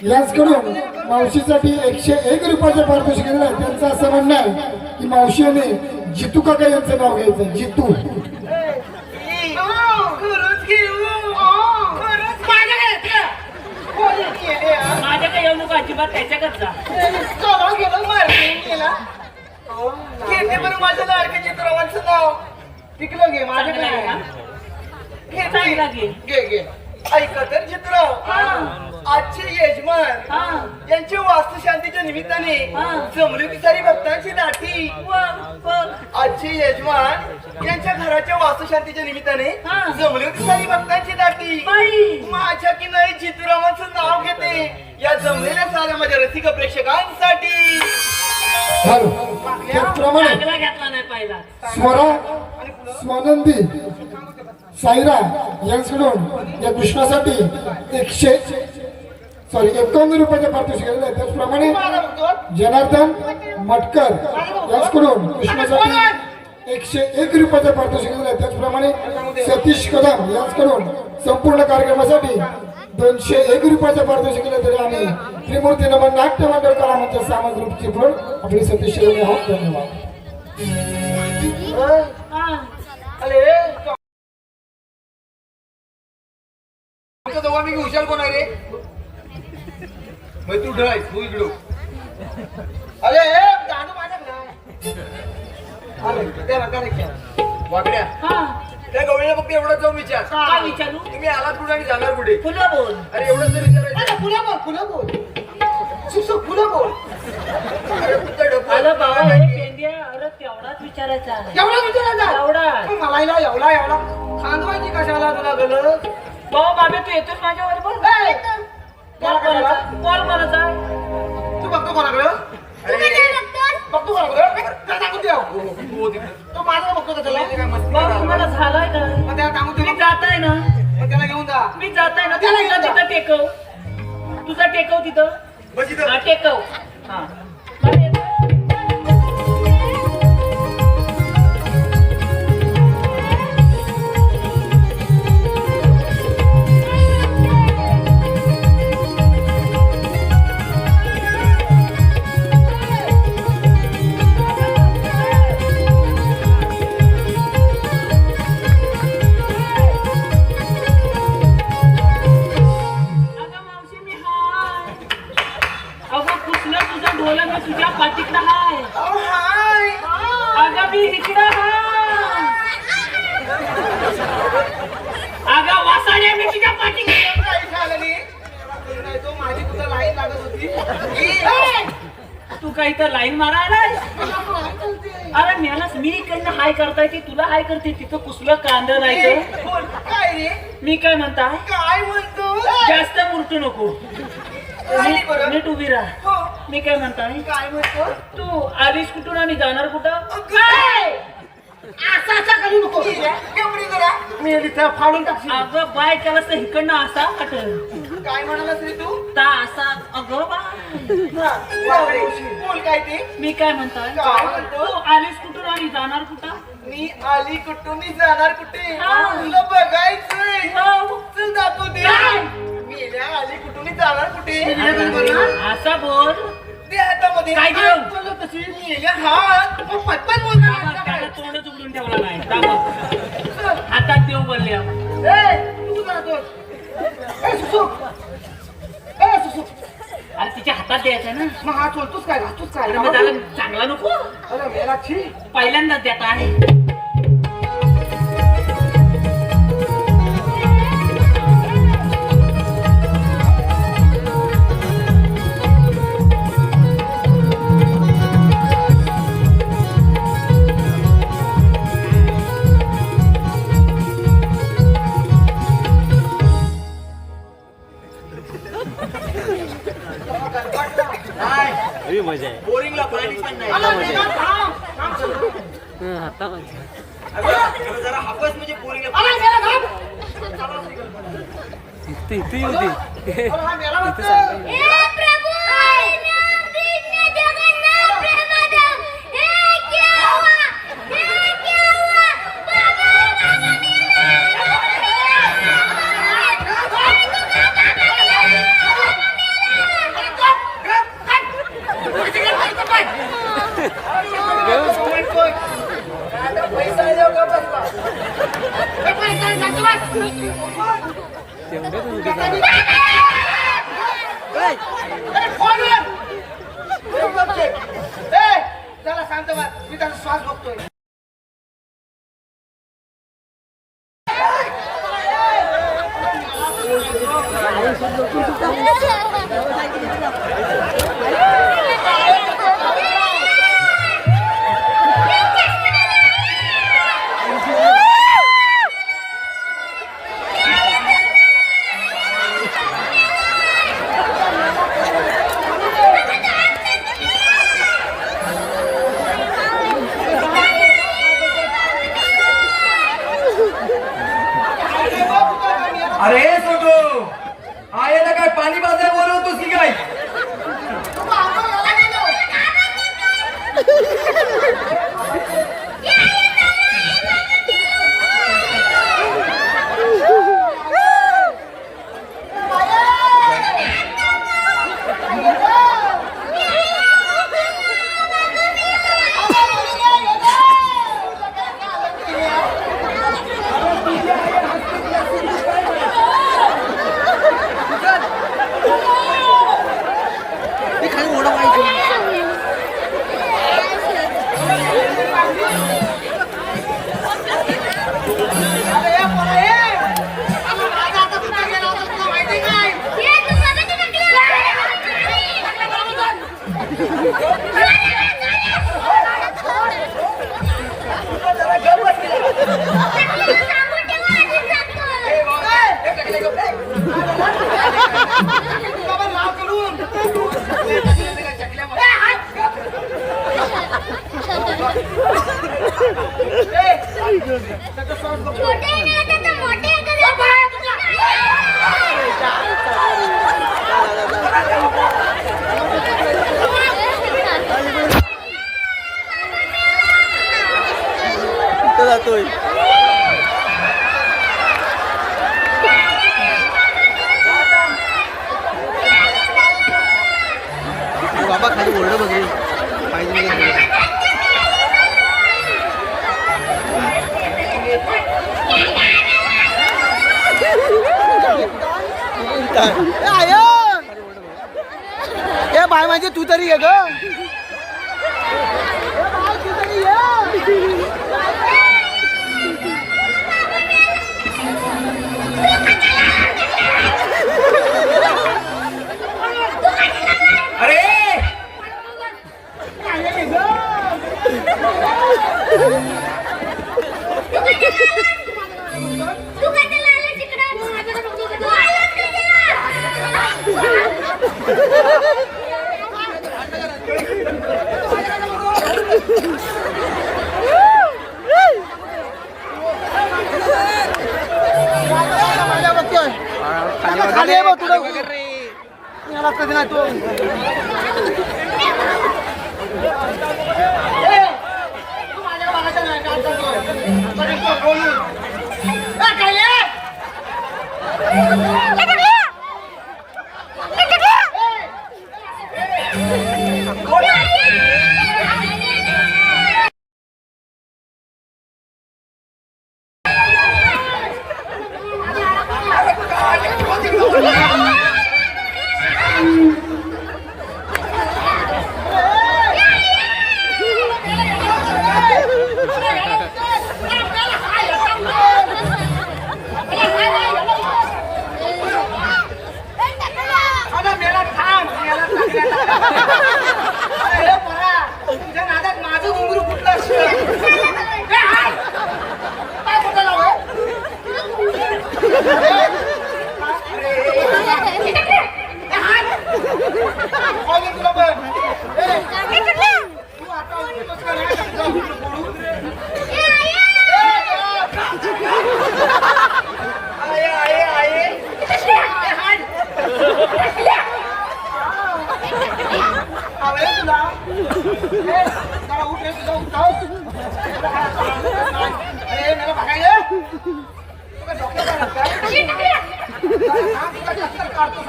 यांच्याकडून मावशीसाठी 101 रुपयाचं पारितोषिक दिलं आहे. त्यांचं असं म्हणणं आहे की मावशीने जितू काका यांचं नाव घ्यायचं जितू माझ्याकडे येऊ नको अजिबात त्याच्याकडे जा माझ्या लाडके चित्रवांचं नाव पिकलं घे माझ्याकडे चांगला घे घे घे ऐका तर चित्र आजचे यजमान यांच्या वास्तुशांतीच्या निमित्ताने जमली होती सारी भक्तांची नाटी. आजचे यजमान यांच्या घराच्या वास्तुशांतीच्या निमित्ताने जमली होती सारी भक्तांची नाटी. माझ्या की नाही चित्ररामांचं नाव घेते या जमलेल्या साऱ्या माझ्या रसिक प्रेक्षकांसाठी. त्याचप्रमाणे घेतला नाही पाहिला. स्वरा स्वानंदी साईरा यांच्याकडून या कृष्णासाठी 51 रुपयाचे पारितोषिक दिलेले आहे. त्याचप्रमाणे जनार्दन मटकर यांच्याकडून कृष्णासाठी 101 रुपयाचे पारितोषिक दिलेले आहे. त्याचप्रमाणे सतीश कदम यांच्याकडून संपूर्ण कार्यक्रमासाठी 201 रुपयाचे पारितोषिक दिले. तरी आम्ही त्रिमूर्ती नमन नाट्य मंडळ कलामंच सामाज ग्रुपचे म्हणून आपले सतीश शिरोळे आहोत. धन्यवाद. तेव्हा मी हुशार कोण आहे रे? मग तू ढळायस तू इकडं. अरे गाणं माझ्याकडे वाकड्या त्या गवळीला फक्त एवढंच जाऊन विचार. काय विचारू? तुम्ही आलात कुठे आणि जाणार कुठे? फुलं बोल. अरे एवढंच तर विचारायचं. फुलं बोल फुलं बोल. अरे तुझं डबल. अरे बाबा हे पेंड्या, अरे तेवढाच विचारायचा आहे. एवढा विचारायचा एवढा. मला एवढा खांदवायची कशाला तुला गलत? भाऊ बाबे तू येतोस माझ्यावर बोल. कॉल कोणाचा? तू बघतो कोणाकडं? बघतो कोणाकडं? त्याला सांगून द्या. तो माझा बघतो का त्याला? भाऊ तुम्हाला झालाय का? मग त्याला सांगून तुम्ही दे. जाताय ना? मग त्याला घेऊन जा. मी जाताय ना? त्याला तुझा घेऊन जा. तिथं टेकव. तुझा टेकव तिथं. बस इथं. हा टेकव. हा मला येतं. अगं मावशी मी हाय. अगं कुठलं तुझं ढोलं मी तुझ्या पाठीतला हाय. अहो, हाय. अगं मी इकडं हाय. अगं वासाड्या मी तुझ्या पाठीत. काही झालं नाही. तो माझी तुला लाईन लागत होती. तू काही तर लाईन मारायला. अरे मेलास मी इकडनं हाय करताय ती तुला हाय करते. तिथं कुसलं कांद नाही तर. बोल, काय रे? मी काय म्हणताय? काय म्हणतो? जास्त मुरतू नको. झाली बरं. नीट उभी राहा. हो. मी काय म्हणताय? काय म्हणतो? तू आलीस कुठून आणि जाणार कुठं? काय? असा करू नको. केवढी जरा मी तिथं फाडून टाकशील. अगं बाय केलास तर इकडनं असा वाटल. काय म्हणालास रे तू? ता असा. अगं बाय. बापरे. बोल काय ते? मी काय म्हणताय? काय म्हणतो? तू आलीस कुठून आणि जाणार कुठं? मी आली कुठून मी जाणार कुठे? हा. तुला बघायचंय. हो. चल जातो दे. काय? मेल्या आली कुठून मी जाणार कुठे? असा बोल. ते हातामध्ये काय घेऊन? चल तशी मेल्या हात. मग पटपट बोल त्याला ना. तोंडच उघडून ठेवला नाही. हातात देव बोलल्या. तू जातो. सुसू. सुसू. अरे तिच्या हातात द्यायचं ना. मग हात सोडतोस काय? घातोस काय? अरे मग त्याला चांगला नको. अरे मेला छी. पहिल्यांदाच देत आहे. अरे मजा आहे. बोरिंगला पाणी पण नाही. अरे मेला थांब. थांब सुरू. आता मजा. अगं, जरा हापस म्हणजे बोरिंगला. अरे मेला थांब. इथे होती. अरे हा मेला इथे वाटतं. सांगा. हे प्रभु राम कृष्ण जगन्नाथ प्रेमानंद हे क्या हुआ बाबा आता पैसा आल्यावर का बसला? हे पैसा जातो बस. तेवढं तर उद्या जाणार. अरे फोनवर. चला शांत बस. मी त्याचा श्वास बघतोय. अरे सोटू आहे ना काय पाणी बाजार बोलवतोस की काय जातोय बाबा खाली ओरडा बघ पाहिजे ए बाय माझे तू तरी ये ग अरे तू काय त्याला आला तिकडं? तू आलास का खाली आहे बघ तुला याला कधी नाही तू माझ्या बाळाचा नाही का तुझ्या नादात माझं घुंगरू कुठलं काय कुठं लाव तुला बघ तू आता उठतोस का नाही जरा उठ रे तुझा उठाव अरे मला बघायला डॉक्टर काढतो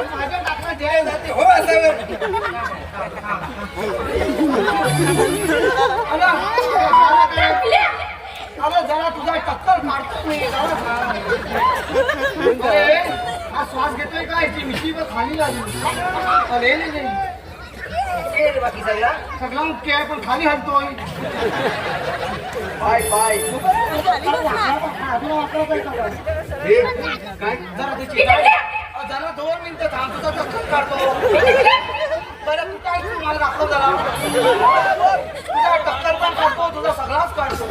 माझ्या टाकणं जे जाते हो अरे जरा तुझा टक्कर मारतो मी हा श्वास घेतोय काय ती मिशी खाली लागली अरे नाही ओके रे बाकी सगळा सगळा मुख्य आहे पण खाली हलतोय. बाय बाय हे काय जरा त्याची जरा 2 मिनिटं थांब तुझा चक्कर काढतो. बरं तू काय तू मला दाखव जरा. तुझा टक्कर पण काढतो तुझा सगळाच काढतो.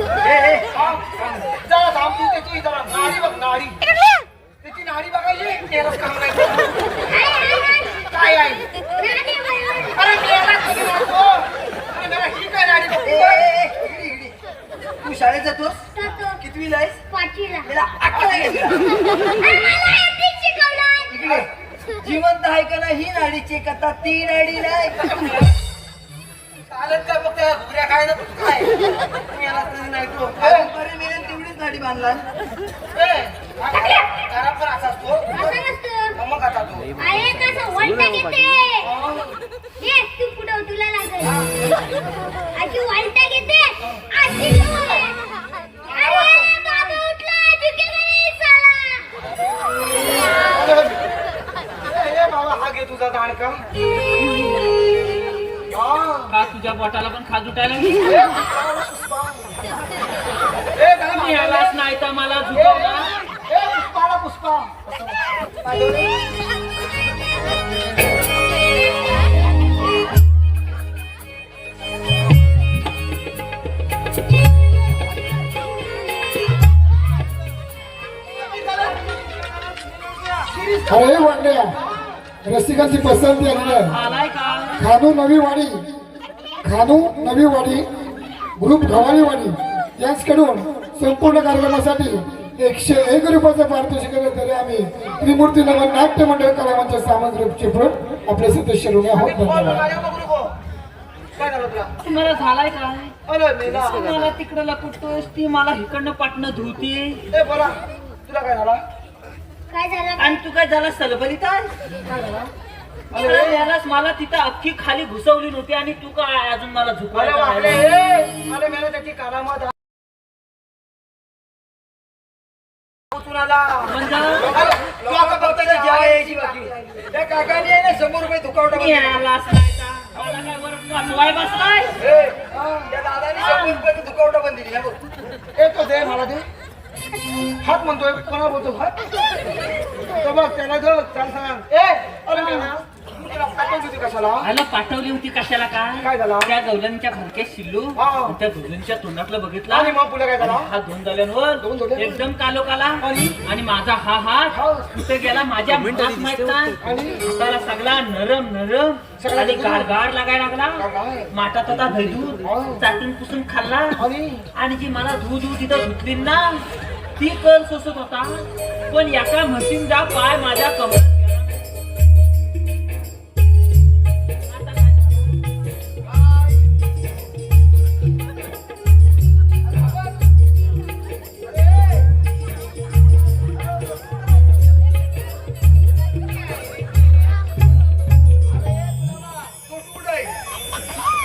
जरा थांब तू त्याची जरा नाडी बघ नाडी. त्याची नाडी बघायची तेरच काम नाही. काय आहे अरे मेला कधी राहतो. अरे मेला ही काय नाडी बघ. तू शाळेत जातोस जातो. कितवीला आहेस? 5वीला. मला अक्कल आहे का? मला एकटीच शिकवलं. इकडे जिवंत आहे का नाही ही नाडीची कथा ती नाडी नाही चालत काय बघ त्या घुगऱ्या काय ना काय मेला कधी नाही तो. बरे मेले तेवढीच नाडी बांधला घरात पण असा असतो. असं नसतं. मग आता तो आहे कसं वळता घेते. ये तू पुढं तुला लागेल. अशी वळता घेते. अशी तू. अरे बाबा उठला. झुकेगा नाही साला. ए बाबा हा घे तुझा दाणका. का तुझ्या बोटाला पण खाज उठायला मिळालाच नाही तर मला झुकवला. पुष्पाला पुष्पा. अरे वाटल्या रसिकांची पसंती आलेली आहे. आलाय का खानू नवी वाडी ग्रुप गव्हाणीवाडी यांच्याकडून संपूर्ण कार्यक्रमासाठी 101 रुपयाचं पारितोषिक देण्यात आले. आम्ही त्रिमूर्ती नगर नाट्य मंडळ कलावंत सामंत ग्रुपचे प्रमुख आपले सदस्य ऋणी आहोत. धन्यवाद. काय झालं तुला? तुम्हाला झालाय काय अरे मेला. मला तिकडं लपटतोस ती मला इकडनं पाटणं धुवते ए बोला तुला काय झाला? काय झालं? आणि तू काय झाला सलबलीत यालाच मला तिथं अख्खी खाली घुसवली नव्हती आणि तू काय अजून मला अरे झुकवायला बापरे. राहिला? अरे मेला त्याची करामत उचलून आला. म्हणजे तू आता फक्त ते जेव्हा यायची बाकी त्या काकाने आहे ना 100 रुपये दुखावटा मी यालाच नाही का? मला काय वर वाचवाय बसलाय त्या दादाने 100 रुपये दुखावटा पण दिली बघ. ए तो दे मला दे. हात म्हणतोय कोणा बोलतो हात तो बघ त्याला जो चाल सांग. ए अरे मेला तू त्याला पाठवली होती कशाला? आला पाठवली होती कशाला काय काय झाला? त्या गवलनच्या घरक्यात शिल्लू हा. आणि त्या गवलनच्या तोंडातलं बघितलं आणि मग पुढे काय झाला? हा दोन दोन झाल्यांवर झाले? एकदम कालोकाला आणि? आणि माझा हा हात कुठे गेला माझ्या मनात माहित नाही आणि? हाताला सगळा नरम नरम सगळा आणि नरम? गाड लागायला लागला काय? माठात आता धैदूर हा. चाटून पुसून खाल्ला आणि? आणि जी मला धू तिथं धुतली ना ती कर सोसत होता पण याका म्हशीन जा पाय माझ्या कमरात गेला. आता काय झालं?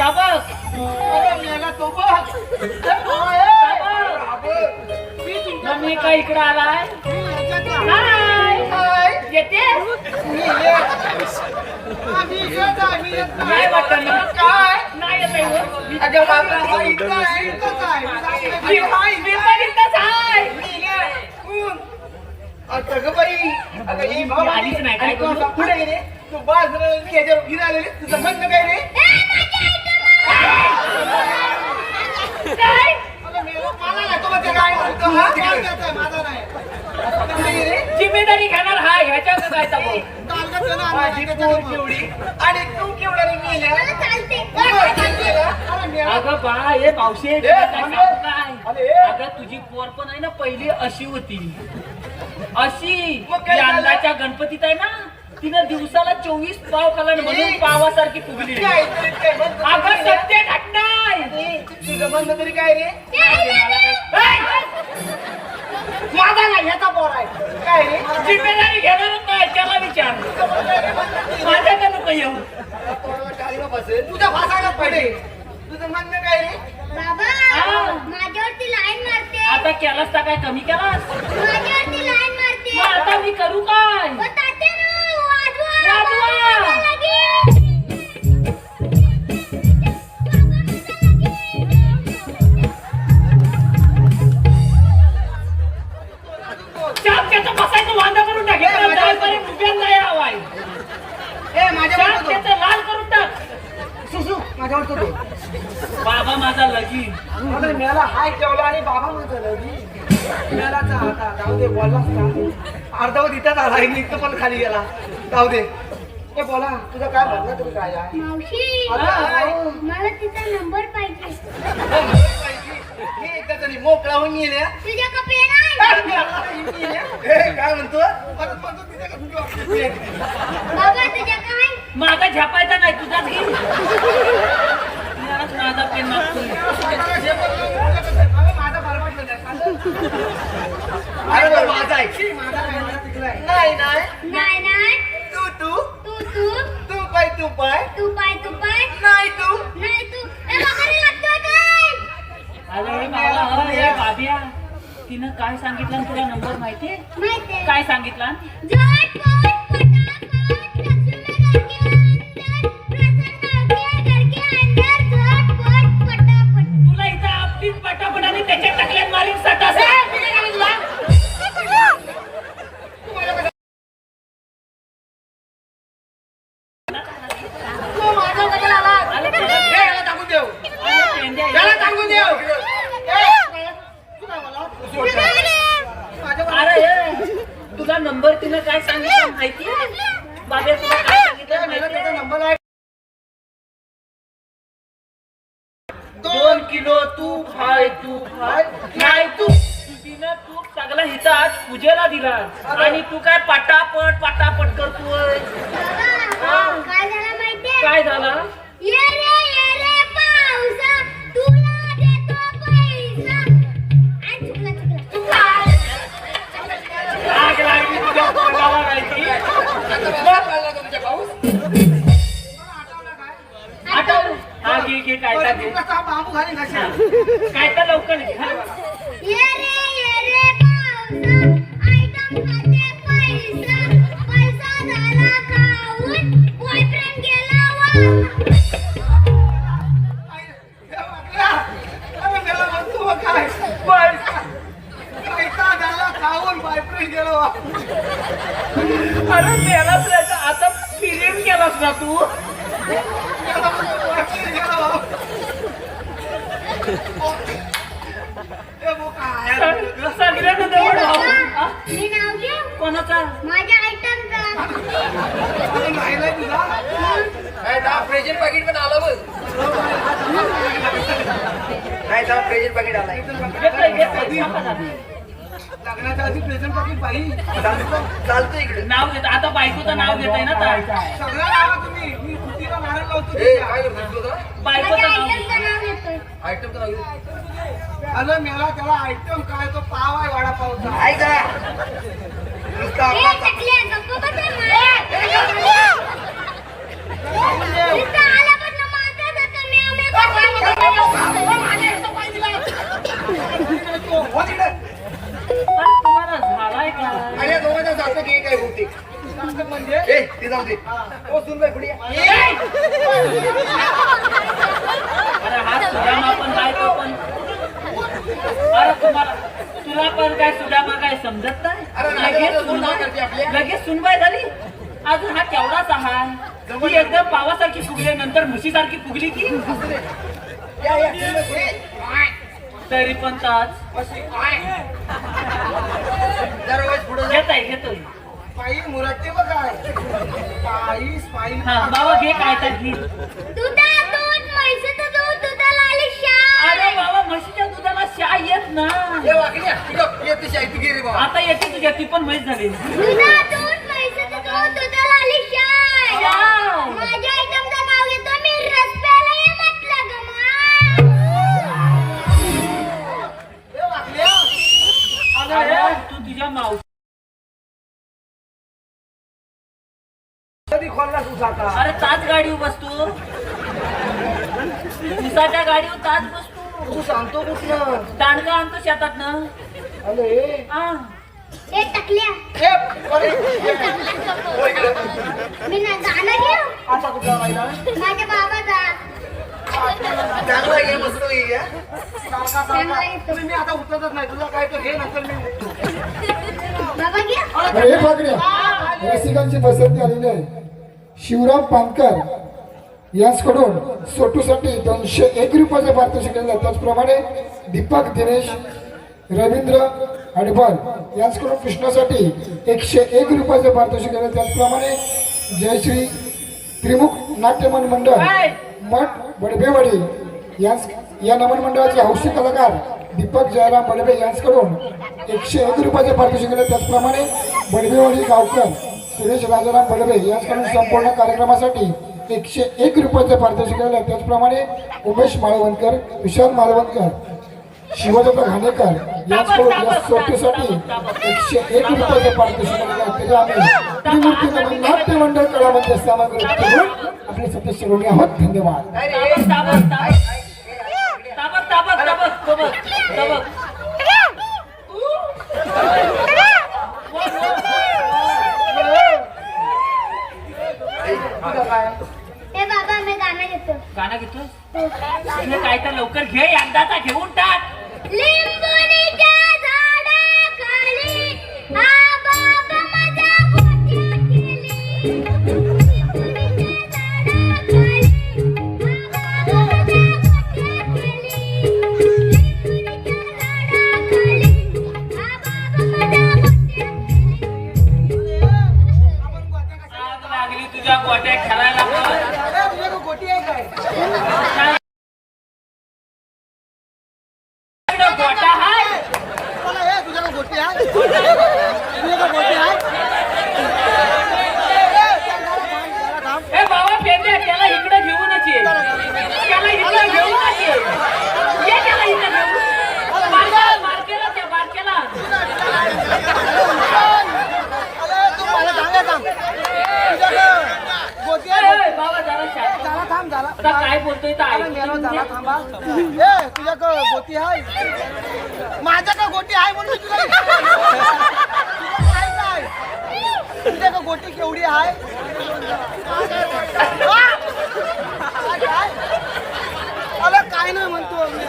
ताबक अरे मेला तो बघ. मग मी काय इकडे आलाय हाय येते नाही वाटत ना काय? नाही येत आहे हो. अगं बाबा हा इथं आहे, इथंच आहे. मी पण इथंच आहे. आता गं बाई, अगं ही मी आलीच नाही, काय आणि तू करू? आता पुढे गेले तू बाजूला याच्यावर गिरा आलेली तुझं म्हणणं काय रे? काय? अगं मेला मला नाही, तो म्हणते काय? तो हा काय करतोय? माझा नाही. आता पुढे गेले. जिम्मेदारी घेणार हाय ह्याच्यावर काय ताबो कालगत ना माझी पोर केवढी आणि तू केवढा रे मेल्या? मला चालते. तुला चालते का? अरे मेला. अगं बा हे पावशे ए, काय थांबे. सांगू काय? अरे. अगं तुझी पोर पण आहे ना पहिली अशी होती अशी मग काय झालं? यंदाच्या गणपतीत आहे ना तिनं दिवसाला 24 पाव खाल्ला आणि म्हणून पावासारखी फुगली काय तरी काय म्हणतो अगं तरी काय? सत्य घटना आहे. तुझं म्हणणं तरी काय रे? ए! माझा नाही ह्याचा पोर आहे काय रे? जिम्मेदारी घेणारच नाही त्याला विचार माझ्याकडे नको येऊ तुझ्या भासाला पडे तुझं म्हणणं काय रे? बाबा माझ्यावरती लाईन मारते. आता केलास तर काय कमी केलास माझ्यावरती लाईन मारते. मग आता मी करू काय ओ तात्यानो, वाजवा. वाजवा. वाजवा लगेच. शाप त्याचं बसायचं वांदा करून टाक इकडं जायपर्यंत उभ्याच नाही हवाय ए माझ्या शाप त्याचं लाल करून टाक सुसू माझ्यावर तो दे. बाबा माझा लगीन अरे मेला हाय ठेवला आणि बाबा म्हणतो लगी मेलाचा आता जाऊ दे बोललास का अर्धवट इथंच आला निघतो पण खाली गेला जाऊ दे ए बोला तुझं काय म्हणणं तुम्ही काय आहे मावशी अगं, मला तिचा नंबर पाहिजे हे एकदा तरी मोकळा होऊन गेल्या तुझ्या का पेन आहे काय म्हणतो परत म्हणतो तिथे का तुझी बाबा तुझ्या काय माझा झपायचा नाही तुझाच घे माझा पेन मागतोय माझा बरबाद अरे तो माझा आहे माझा नाही नाही नाही नाही तू तू तू तू तू पाय तू पाय तू पाय नाही तू नाही तू ए वगैरे लागतोय काय अरे बाबा हे बाबिया तिनं काय सांगितलं आणि तुला नंबर माहितीये माहिती काय सांगितलं झटपट फटाफट लक्ष्मी घर के अंदर झटपट फटाफट तुला इथं आपलीच पटापट आणि त्याच्या टाकल्यात मारीन सटा तू माझा बदल आला याला टाकून देऊ याला टाकून देऊ अरे तुला नंबर तिनं काय सांगितलं माहितीये बाबा तुला काय सांगितलं माहितीये नंबर आहे 2 किलो तूप हाय नाही तू तिनं तूप सगळा हिचा आज पूजेला दिला आणि तू काय पटापट करतोय काय झालं माहितीये काय झाला ये रे पावसा तुला देतो पैसा आ चुकला आग लागली तुझ्या तोंडाला माहिती आठवलं हा घे काय घे बांबू घाली घाशा काय तर लवकर घे हा. ये रे पावसा आयटम खाते पैसा झाला खाऊन बॉयफ्रेंड गेला बॉयफ्रेंड गेलो अरे मेलाच नाही आता फिल्म केलास ना तू सगळ्यांना जवळ हा? मी नाव घेऊ कोणाचा माझ्या आयटमचा प्रेझेंट पाकिट पण आलं बघ नाही त्याला प्रेझेंट पाकिट आलाय घेतोय, छापा झाला. लग्नाच्या आधी प्रेझेंट पाकिट बाई चालतं इकडे नाव घेत आता बायकोचं नाव घेताय ना आता. सगळं लावा तुम्ही मी कुठीला नारळ लावतो ए काय करतो तुझं बायकोचं माझ्या नाव आयटमचं नाव घेतोय आयटम तर अरे मेला त्याला आयटम काय तो पाव आहे वडापावचा ऐक जरा नुसतं ए आपला टकल्या गप्प बस रे मला इथं आल्यापासून माझं जातं तुम्हाला झालाय का अरे दोघांचा जातो की काय बहुतेक म्हणजे ए ते जाऊ दे ओ सुन बाई पुढे अरे हा सुदामा पण बायको पण अरे तुम्हाला तुला पण काय सुदामा काय समजत अरे नाही लगेच सुनबाई करते आपल्या. लगेच सुनबाई झाली अजून हा केवढाच आहात ती एकदम पावासारखी फुगली नंतर म्हशीसारखी फुगली की या या सुन बाई पुढे तरी पण ताच जरा वेळ पुढे घेतोय पायी मुरट्टे बघ काय पायी हा बाबा घे काय तर घे दुधातून म्हैसूचं दूध दुधाला आली शाय अरे बाबा म्हशीच्या दुधाला शा येत ना ये वाकड्या तुझं येते शाही तू घे रे बाबा आता येते तुझ्या ती पण म्हैस झाली दुधातून म्हैसूचं दूध दुधाला आली शाय शाय. माझ्या आयटमचं नाव घेतो मी रस प्यायला ये म्हटलं ग अरे तू तुझ्या मावशी कधी खोलला सुसाचा अरे ताच गाडीवर बसतो उसाच्या गाडीवर ताच बसतो तू सांगतो कुठलं दांडगा आणतो शेतात ना अरे ए टकल्या ए, अरे, मी ना गाणं घेऊ आता कुठला पाहिला माझ्या बाबाचा चांगला घे मस्त घे सारखा तुम्ही मी आता उतरतच नाही तुला काय तर घे नंतर मी उठतो. बरं, हे पाकड्या रसिकांची पसंती आलेली आहे. शिवराम पानकर यांच्याकडून सोटूसाठी 201 रुपयाचं पारितोषिक केलं. त्याचप्रमाणे दीपक दिनेश रवींद्र अडबल यांच्याकडून कृष्णासाठी 101 रुपयाचं पारितोषिक केलं. त्याचप्रमाणे जयश्री त्रिमुख नाट्यमन मंडळ मठ बडबेवाडी या नमन मंडळाचे हौशी कलाकार दीपक जयराम बडबे यांच्याकडून 101 रुपयाचे पारितोषिक केले. त्याचप्रमाणे बडबेवाडी गावकर सुरेश राजाराम बडबे यांच्याकडून संपूर्ण कार्यक्रमासाठी 101 रुपयाचे पारितोषिक केले. त्याचप्रमाणे उमेश माळवणकर विशाल माळवणकर शिवदत्त घाणेकर यांच्याकडून या सोटीसाठी 101 रुपयाचे पारितोषिक केले. त्याचे आम्ही त्रिमूर्ती नमन नाट्य मंडळ कलामध्ये सामग्री आपले सदस्य ऋणी आहोत. धन्यवाद. ए बाबा मी गाणं घेतो. गाणं घेतोस काय तर लवकर घे एकदाचा घेऊन टाक. लिंबुनीच्या झाडाखाली बाबा माझ्या गोट्या केली. लिंबुनीच्या झाडाखाली बाबा माझ्या गोट्या केली. लिंबुनीच्या झाडाखाली बाबा माझ्या गोट्या केली. आग लागली तुझ्या गोट्या खेळायला. गोटी आहे काय? गोटा हाय मला हे तुझ्याकडे गोटी आहे? तुझ्याकडे गोटी आहे? ए बाबा पेंड्या त्याला इकडे घेऊनच ये. त्याला इकडे घेऊनच ये. ये त्याला इकडे घेऊन. बारकेला त्या बारकेला. अरे तू मला सांगा थांब. तुझ्याकडे गोटी आहे? ए, बाबा जरा शांत. झाला थांब झाला. आता काय बोलतोय तर अरे मेलो झाला थांबा. ए तुझ्याकडे गोटी आहे? माझ्याकडे गोटी आहे म्हणून मी तुला काय काय? तुझ्याकडे गोटी केवढी आहे? काय? अरे काय नाही म्हणतो मी.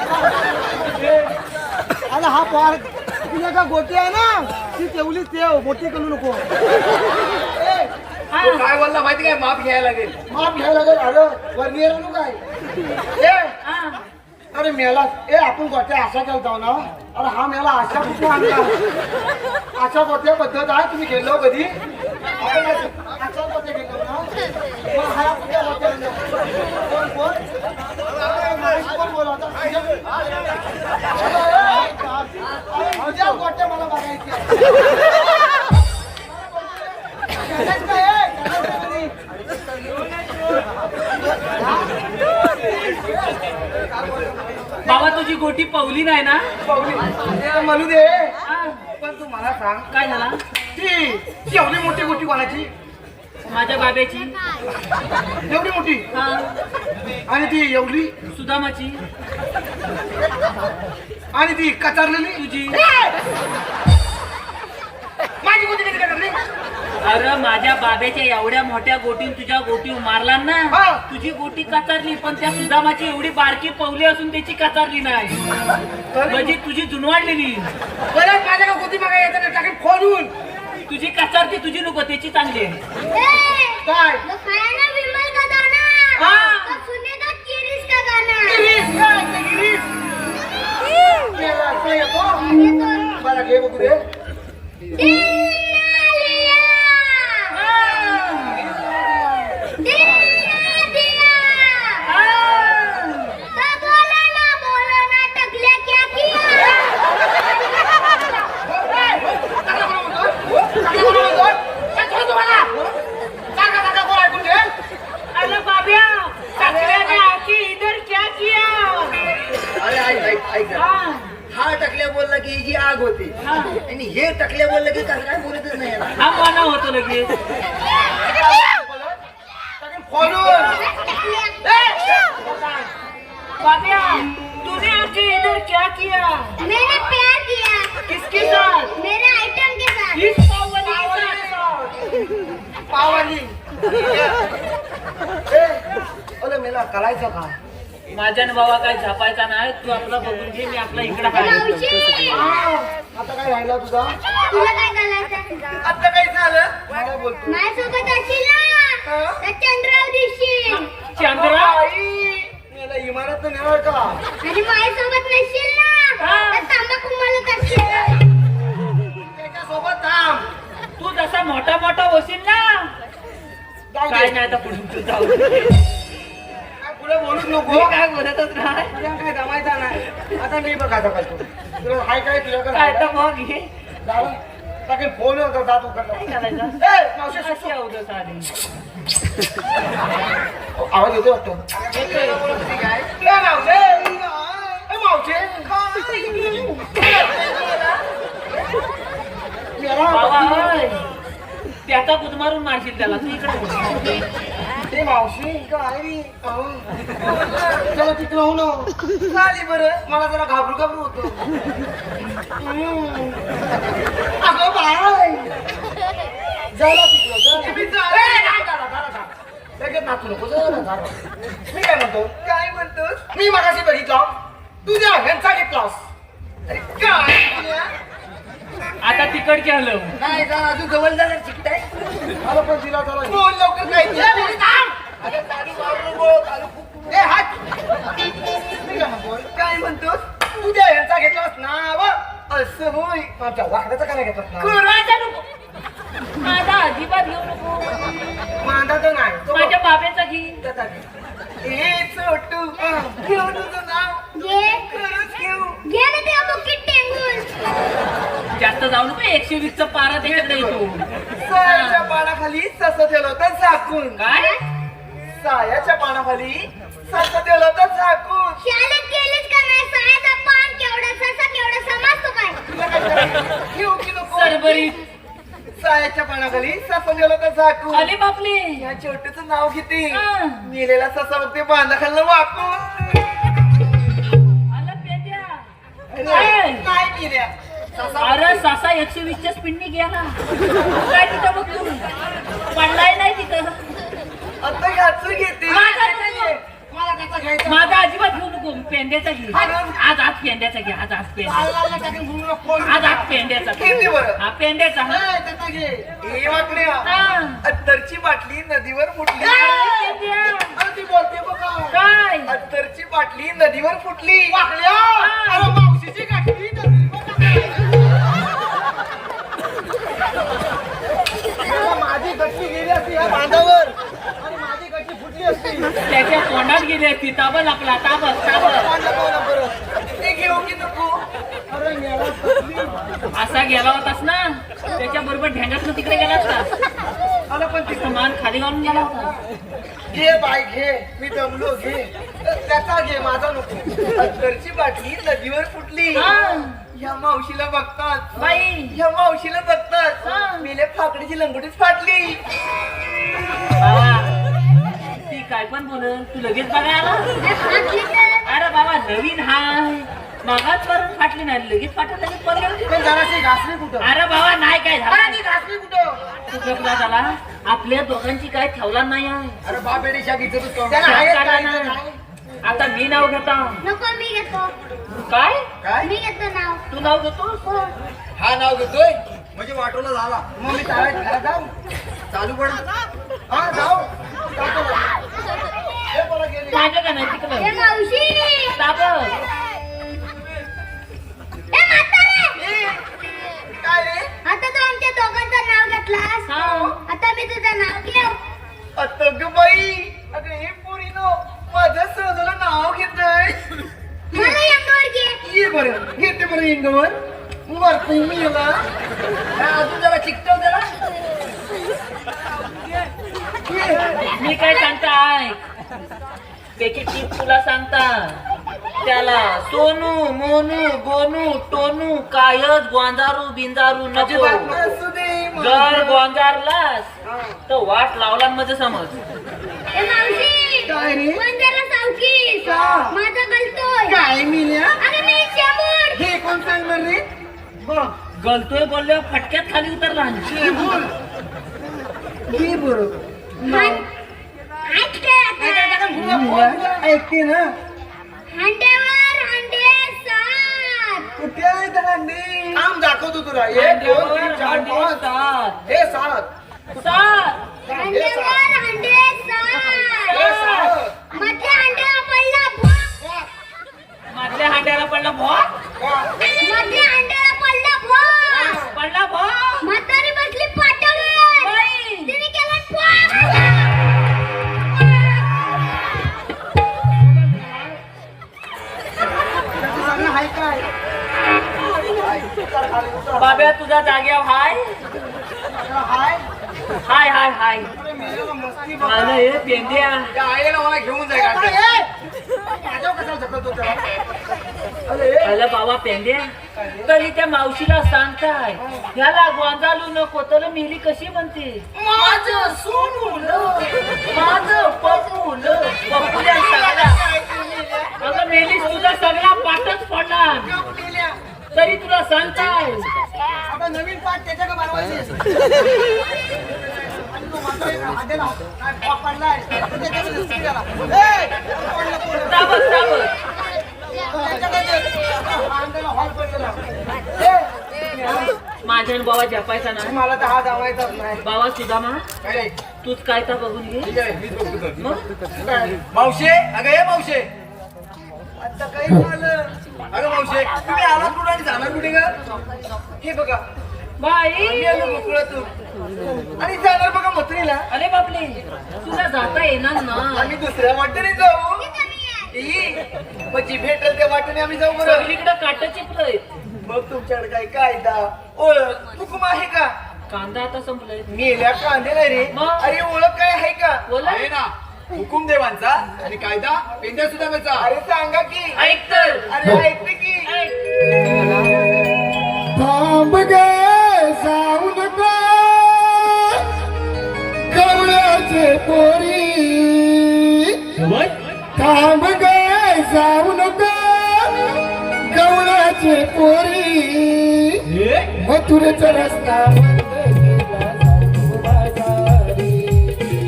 अरे हा पार तुझ्याकडे गोटी आहे ना ती तेवढी ठेव, मोठी करू नको. ए, तो काय बोलला माहिती काय? माप घ्यायला लागेल. माप घ्यायला लागेल. अरे वरनियर आणू काय? ए अरे मेला. ए आपण गोट्या अशा केलता ना. अरे हा मेला अशा कुठे आणला? अशा गोट्या पद्धत आहे. तुम्ही गेलो कधी? अशा गोट्या गेलो ना. मग हा कुठल्या गोट्या आणल्या? कोण कोण? कोण बोलवता? तुझ्या गोट्या मला बघायच्या. बाबा तुझी गोटी पवली नाही ना. म्हणू दे. पण तू मला सांग काय झाला? ती एवढी मोठी गोटी कोणाची? माझ्या बाब्याची. एवढी मोठी हा आणि ती एवढी सुदामाची. आणि ती कचारलेली तुझी. माझी गोटी कधी कचारली? अरे माझ्या बाब्याच्या एवढ्या मोठ्या गोटीन तुझ्या गोटी मारला ना. हा. तुझी गोटी कचारली पण त्या सुदामाची एवढी बारकी पवली असून त्याची कचारली नाही. म्हणजे तुझी जुनवाडलेली. परत माझ्याकडे गोटी बघायला येतं ना टाकीत खोलून. तुझी कचारती तुझी नको त्याची चांगली आहे. काय? तो खाना विमल का गाना. हा. तो सुनेगा किरीस का गाना. गिरीश काय? ते गिरीश. मेला, ते येतो. येतो. मला घे बघू दे. दिल ना लिया. दिल ना दिया. तो बोलो ना टकल्या क्या किया. अरे बाब्या टकल्याने आखी इधर क्या किया. अरे ऐक जरा. हा. हा टकल्या बोलला की ही जी आग होती आणि हे टकल्या बोललं की कसं काय बोलतच नाही याला. हा मना होतो लगेच. बाब्या तूने आके इधर क्या किया. मैंने प्यार किया. किसके साथ. मेरे आइटम के साथ. इस पावली के साथ. पावाली. अरे मेला करायचं का? माझ्या बाबा काय झापायचा नाही. तू आपला बघून घे मी आपला इकडे मावशी आता काय राहिला तुझा? तुला काय करायचं. आता काय जरा मोठा मोठा होशील ना. जाऊ काय दे. नाही आता पुढे तू जाऊ दे. काय पुढे बोलूच नको. मी काय बोलतच नाही. तुला काय जमायचा नाही. आता मी बघायचा काय तू. तुला हाय काय तुझ्याकडे काय तर मग हे जाऊ. टाकेल फोन होता जात काय उकडला. करायचं. ए मावशी अशी सुसू. अवधूत आली. आवाज येतो वाटतो. येतोय. ए मावशी. ए मावशी. बाबा होय. त्याचा गुद मारून मारशील त्याला तू इकडे. ते मावशी काय रे? चला तिकडे होऊ ना. चालेल बरं. मला जरा घाबरू घाबरू होतो. अगं बाय. झाला तिकडं. लगेच नाचू नको. मी काय म्हणतो? काय म्हणतोस? मी मगाशी बघितला तुझ्या ह्यांचा घेतलास. अरे काय? आता तिकडचे आलं. नाही जा अजून जवळ जाणार चिकटाय. मला पण दिला चला. बोल लवकर काय ते. अरे ताली मारू नको. ताली खूप. ए हात. मी काय म्हणतो? काय म्हणतोस? तुझ्या ह्यांचा घेतलास ना व असं होय. आमच्या वाकड्याचा काय घेतलास ना? कुर्बाचा नको. माझा अजिबात घेऊ नको. मांदा तर नाही. तो माझ्या बाबेचा घे. त्याचा घे. ए छोटू. घेऊ तुझं नाव. घे खरंच घेऊ. घे ना ते बुकीट टेंगून. जास्त जाऊ नको. 120 चा पारा त्याच्याकडे येतो. सायाच्या पानाखाली सस ठेवलं होतं झाकून. काय सायाच्या पानाखाली सस ठेवलं होतं झाकून. शाळेत गेलीस का नाही? सायाचा पान केवढा ससा केवढा समजतो काय? तुला काय करायचं? घेऊ की नको? सरबरीत सायाच्या पानाखाली ससा ठेवलं होतं झाकून. आले बापले. या छोटूचं नाव किती? हा. मेलेला ससा बघ ते बांधाखालनं वाकून. आला पेट्या. नाही मेल्या. अरे सासा 120 च्या स्पीडने गेला. काय तिथं बघ तू पडलाय नाही तिथं. आता घ्यायचं घेते. माझा घे. मला त्याचा घ्यायचा. माझा अजिबात घेऊ नको. पेंड्याचा घे. आज पेंड्याचा घे. आज पेंड्याचा. लाल टाकून बोलू नको. फोन. आज पेंड्याचा किती बरं? हा पेंड्याचा. नाही, त्याचा घे. हे वाकड्या. हा. अत्तरची बाटली नदीवर फुटली. अरे पेंड्या. अरे ती बोलते बघा. काय अत्तरची बाटली नदीवर फुटली. वाकड्या. अरे मावशीची गाठी नदीवर फुटली. माझी गट्टी गेली असती या बांधावर आणि माझी गट्टी फुटली असती. त्याच्या तोंडात गेली असती. ताबल आपला ताबल ते घेऊ की नको? अरे मेला फुटली. असा गेला होतास ना त्याच्या बरोबर ढेंगात तिकडे गेला असता. मला पण ती मान खाली घालून गेला होता. घे बाय घे. मी दमलो घे. त्याचा घे माझा नको. अत्तरची बाटली नदीवर फुटली. हा. या मावशीला बघतात बाई. या मावशीला हा. बघतात मेले फाकडीची लंगोटीच फाटली. बाबा ती काय पण बोल तू लगेच बघा आला. फाटली तर अरे बाबा नवीन हाय मागाच करून फाटली नाही लगेच फाटत लगेच पडली. पण जराशी घासली कुठं? अरे बाबा नाही काय अरे झालं. ती घासली कुठं? तू गपला झाला. आपल्या दोघांची काय ठेवला नाही आहे. अरे बापेडी शाखीचं तू त्याला आहेच शाखा काय नाही. तर काय? आता मी नाव घेता. नको मी घेतो. काय काय? मी घेतो नाव. तू नाव घेतो. हा नाव घेतोय म्हणजे वाटोला झाला. मग मी चालायचं घरात जाऊ. चालू पड. हा जाऊ. जातो ना. हे बरं गेली. माझ्या का नाही ए तिकडं मावशी. ताबल. ए म्हातारे. ए, काय रे? आता तू आमच्या दोघांचं नाव घेतलास. हा. आता मी तुझं नाव घेऊ. आता ग बाई अगं हे पोरीनो माझं सहजला नाव घेतोय. मला अंगावर घे. ये बरं घेते बरं इंगवर वरती मी याला अजून जरा चिकटव त्याला. मी काय सांगताय त्याची टीप तुला सांगता. त्याला सोनू मोनू गोनू टोनू कायच गोंजारू बिंजारू नको. अजिबात असू दे जर गोंजारलास तर वाट लावला म्हणजे समज. ए मावशी. काय रे? पण जरा सावकीस. का? माझा गलतोय. काय मिल्या अरे मी शेमूड. हे कोण सांगणार रे? बघ गलतोय बोलल्यावर फटक्यात खाली उतरला. हे बोल घे बरं ऐक काय आता. ऐकते ना हांड्यावर हांडे सात. कुठे आहे दांडी? काम दाखवतो तुला. एक दोन तीन चार पाच सात. हे सात सात. हे सात हांड्यावर हांडे सात. हे सात मधल्या हांड्याला पडला भोक. मधल्या हांड्याला पडला भोक. मधल्या हांड्याला पडला भोक. पडला भोक. म्हातारी बसली पाटावर. जाग्यावर हाय हाय हाय हाय हाय अरे मेलेला मस्ती आलं हे पेंद्या त्या आईला मला घेऊन जाय का माझ्यावर कसा झकलतो त्याला आलं बाबा पेंद्या तरी त्या मावशीला सांगताय ह्याला गोंजालू नको तर मेली कशी म्हणते माझं सोनूलं माझं पप्पूलं पप्पूल्या सगळा अगं मेलीस तुझा सगळा पाठच पडणार तरी तुला सांगताय आता नवीन पाठ त्याच्याकडे बनवायचे आणि तो मात्र एक हातेला काय पकडलाय त्याच्याकडे दुसरी गेला. ए, पडलं, पडलं. दाबत दाबत त्याच्याकडे हातेला हॉल पडलेला. ए, माझ्या आणि बाबा जपायचा नाही मला तर हा जावायचाच नाही बाबा सुदामा काय तूच काय तर बघून घे ठीक आहे मीच बघतो तर. मग मावशे अगं ये मावशे आता काही झालं अगं मावशे तुम्ही आलात कुठं आणि जाणार कुठे ग हे बघा बाई आम्ही आलो मोकळातून आणि जाणार बघा मथुरेला अरे बापले तुला जाता येणार ना आम्ही दुसऱ्या वाटेने जाऊ मग भेटेल त्या वाटेने आम्ही जाऊ बरं सगळीकडे काट चिपलंय मग तुमच्याकडे काय कायदा ओळख हुकूम आहे का कांदा आता संपलाय मेल्या कांदे नाही रे मग? अरे ओळख काय आहे का बोला. आहे ना हुकुम देवांचा आणि कायदा पेंद्या सुद्धा अरे सांगा की ऐक तर अरे ऐकते की थांब गे जाऊ नको गवळ्याचे पोरी थांब गे जाऊ नको गवळ्याचे पोरी मथुरेचा रस्ता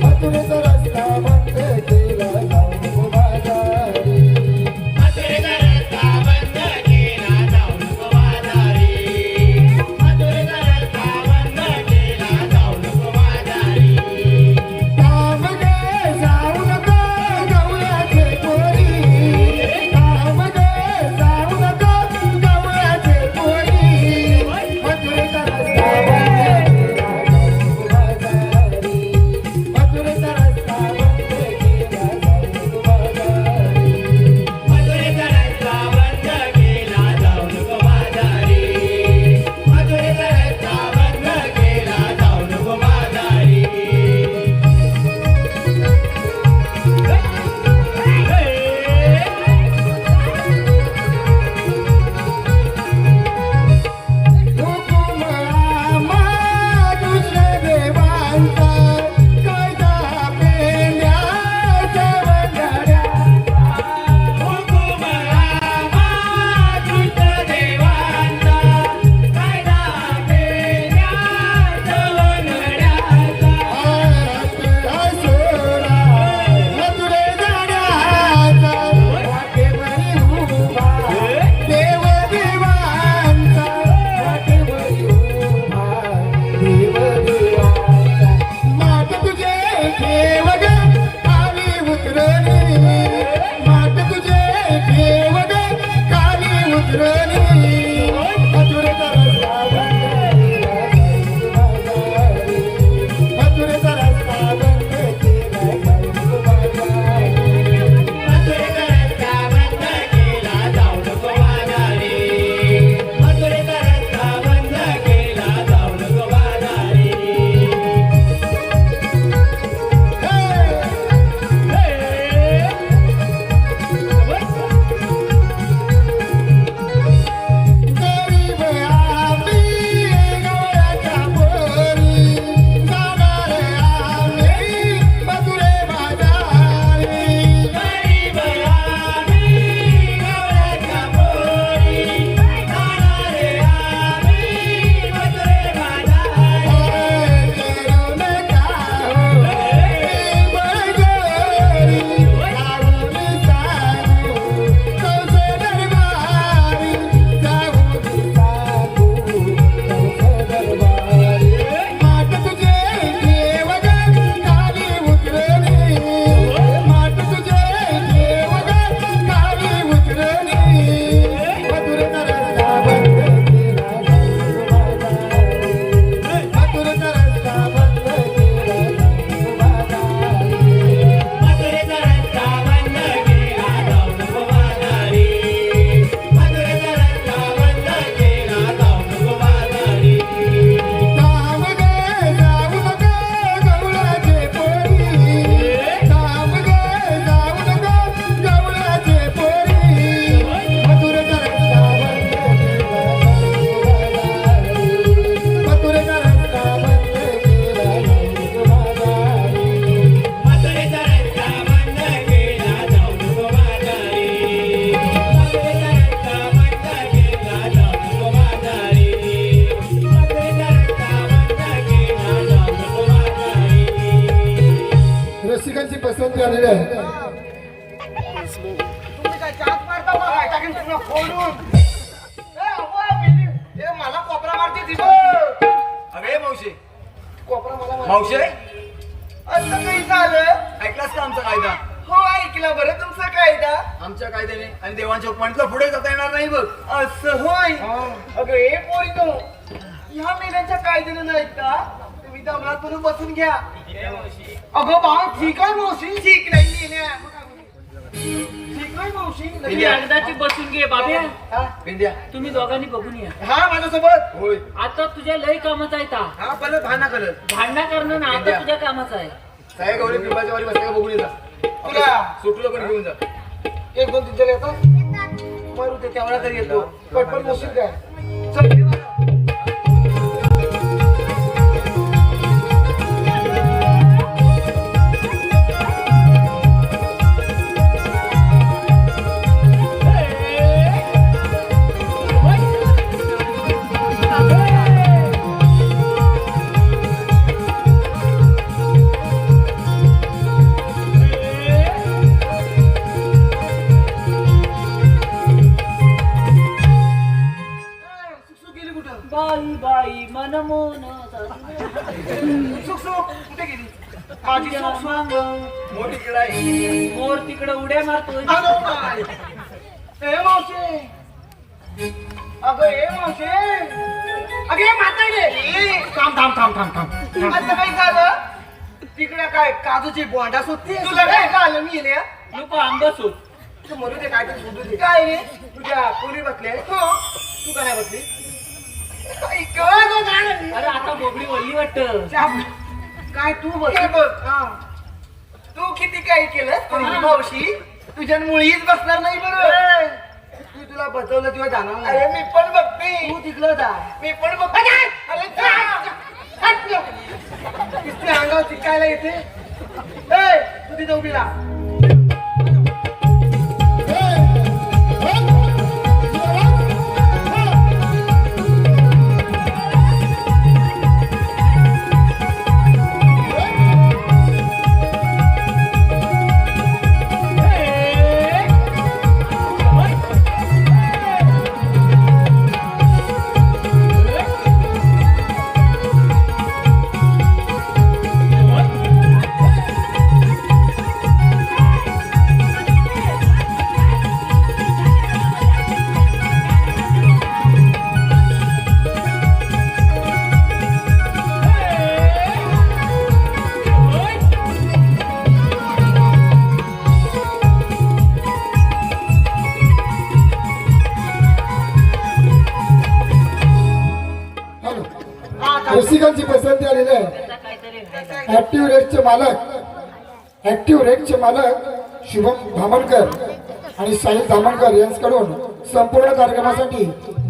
मथुरेचा रस्ता बंद केला जाऊ बाजारी थांब गे जाऊ नको गवळ्याचे पोरी थांब गे जाऊ नको गवळ्याचे पोरी मथुरेचा रस्ता मथुरेचा रस्ता आलेले आहे. तुम्ही काय चाक मारता का काय टाकीन तुला फोडून ए अव्वा मेली ए मला कोपरा मारते तिथं अगे मावशी कोपरा मला मारते. मावशी असं काही झालं ऐकलास का आमचा कायदा? हो ऐकलं बरं तुमचा कायदा आमच्या कायद्याने आणि देवांच्या उपमांतलं पुढे जाता येणार नाही बघ. असं होय अगं हे पोरीनो ह्या मेल्याच्या कायद्याने नाही का तुम्ही दमलात म्हणून बसून घ्या अगं बाळ ठीक आहे मावशी ठीक नाही मेल्या ठीक नाही मावशी तुम्ही एकदाची बसून घे बाब्या. हा? पिंड्या तुम्ही दोघांनी बघून या. हा माझ्यासोबत होय. आता तुझ्या लय कामाचा आहे ता. हा परत भांडणा करत भांडणा करणं ना आता तुझ्या कामाचं आहे. साहेब गवळी पिंबाच्या वारी बसल्या का बघून येतात. तुला सुटलं पण घेऊन जा. एक दोन तीन जण येतात मरू ते तेवढा तरी येतो पटपट मोशील काय चल ये बघा. सुकसुक गेली कुठं बाई बाई मन मोन सुकसुक कुठे गेली माझी सुकसुक मोठी किडा आहे. मोर तिकडे उड्या मारतोय. अगं बाय. ए मावशे अगं ए मावशे अगे म्हातारे थांब थांब थांब थांब थांब आता काय झालं तिकडे काय काजूची बोंडा सुटते तुला काय झालं मी येण्या नको आंबा शोध. तू म्हणू दे काय तरी शोधू दे काय रे तुझ्या कोणी बसले तू का नाही बसली आई गं, गं, अरे आता बोबडी वळली वाटत. काय तू बसली बघ तू किती काय केलं मावशी तुझ्या मुळीच बसणार नाही बरं तू तुला बसवलं तुला जाणार नाही. अरे मी पण बघते तू तिकडं जा मी पण बघते अरे किती अंगावर चिकायला येते ए तू तिथे उभी राहा हॅलो रसिकांची पसंती आलेली आहे. काहीतरी व्हायला. ऍक्टिव्ह रेटचे मालक शुभम धामणकर आणि साहिल धामणकर यांच्याकडून संपूर्ण कार्यक्रमासाठी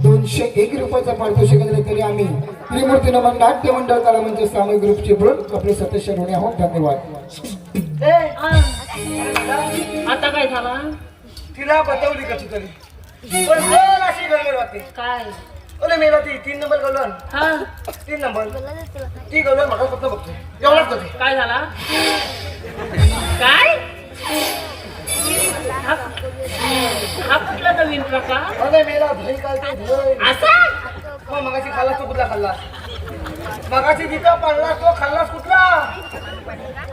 201 रुपयाचं पारितोषिक दिले. तरी आम्ही त्रिमूर्ती नमन नाट्य मंडळ कलामंच सामूहिक ग्रुपचे बोलून आपले सदस्य होणे आहोत. धन्यवाद. आता काय झाला तिला बतवली कशी तरी पण जर अशी गडबड वाटते काय ओले मेला ती 3 नंबर गलवान हा 3 नंबर ती गलवान मला फक्त बघतो एवढाच बघते काय झाला काय हा कुठला नवीन प्रकार ओले मेला दही कालते दही असा मग मगाशी खाल्लास तो कुठला खाल्लास मगाशी जिथं पडला तो खाल्लास कुठला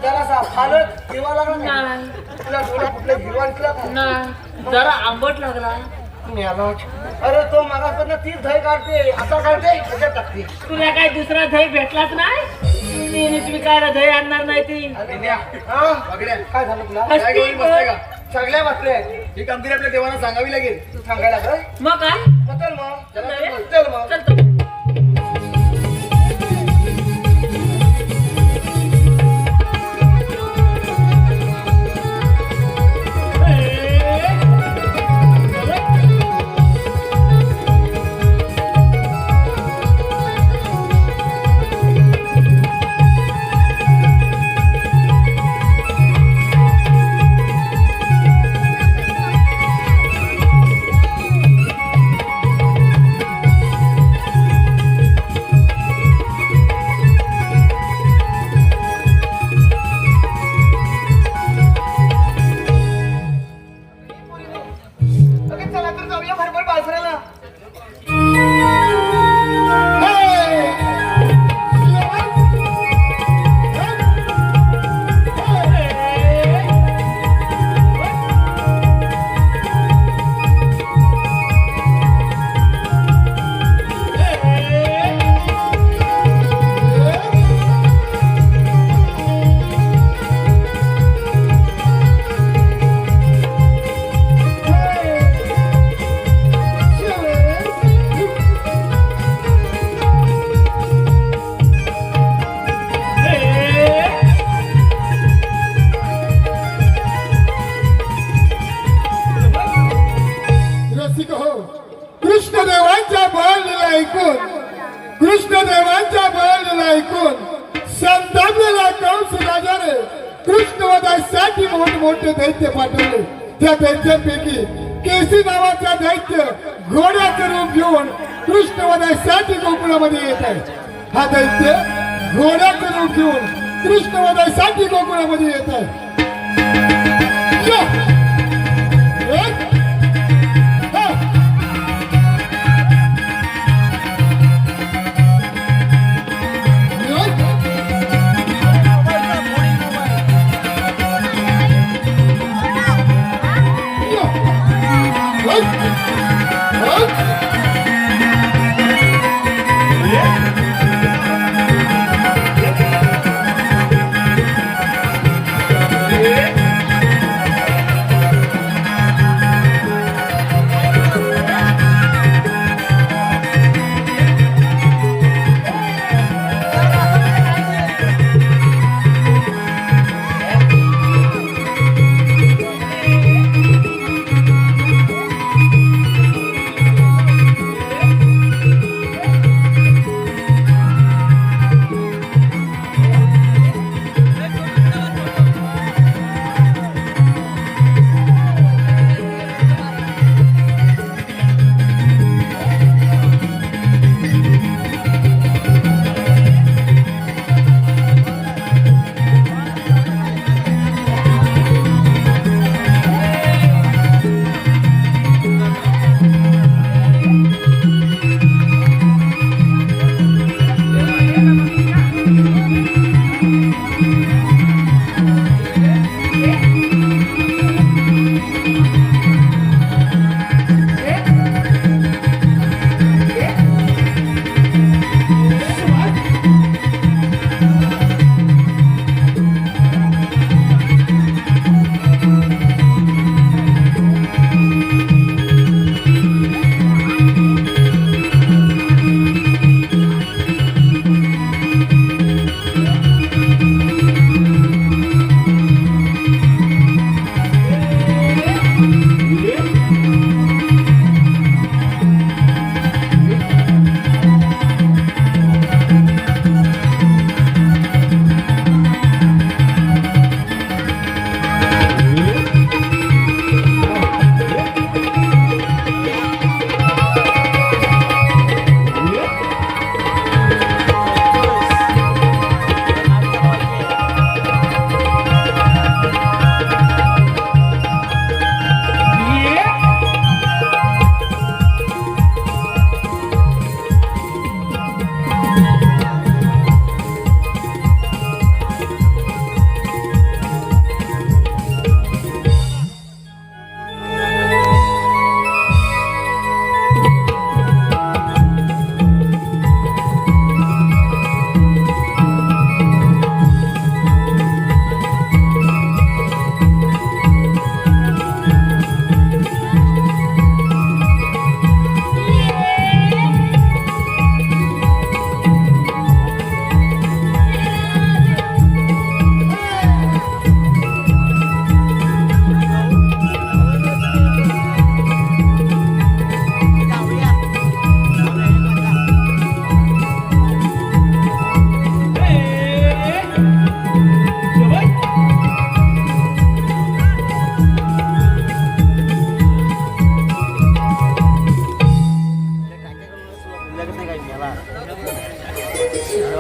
जरासा खालत हिरवा लागला नाही नाही तुला थोडा कुठला हिरवा निघला का नाही जरा आंबट लागला मेला अरे तो मगापासून तीच दही काढते आता काढते त्याच्यात टाकते तुला काय दुसरा दही भेटलाच नाही तिने विकायला दही आणणार नाही ती हा बघड्या काय झालं तुला काय गवळी बसते का? सगळ्या बसले ही कामगिरी आपल्या देवांना सांगावी लागेल. तू सांगायला काय मग काय चल मग चला, चल मग चलतो संतापलेला कंस राजाने कृष्णवधासाठी मोठमोठे दैत्य पाठवले. त्या दैत्यांपैकी केसी नावाचा दैत्य घोड्याचं रूप घेऊन कृष्णवधासाठी गोकुळामध्ये येत आहे. हा दैत्य घोड्याचं रूप घेऊन कृष्णवधासाठी गोकुळामध्ये येत आहे. या! एक! हा!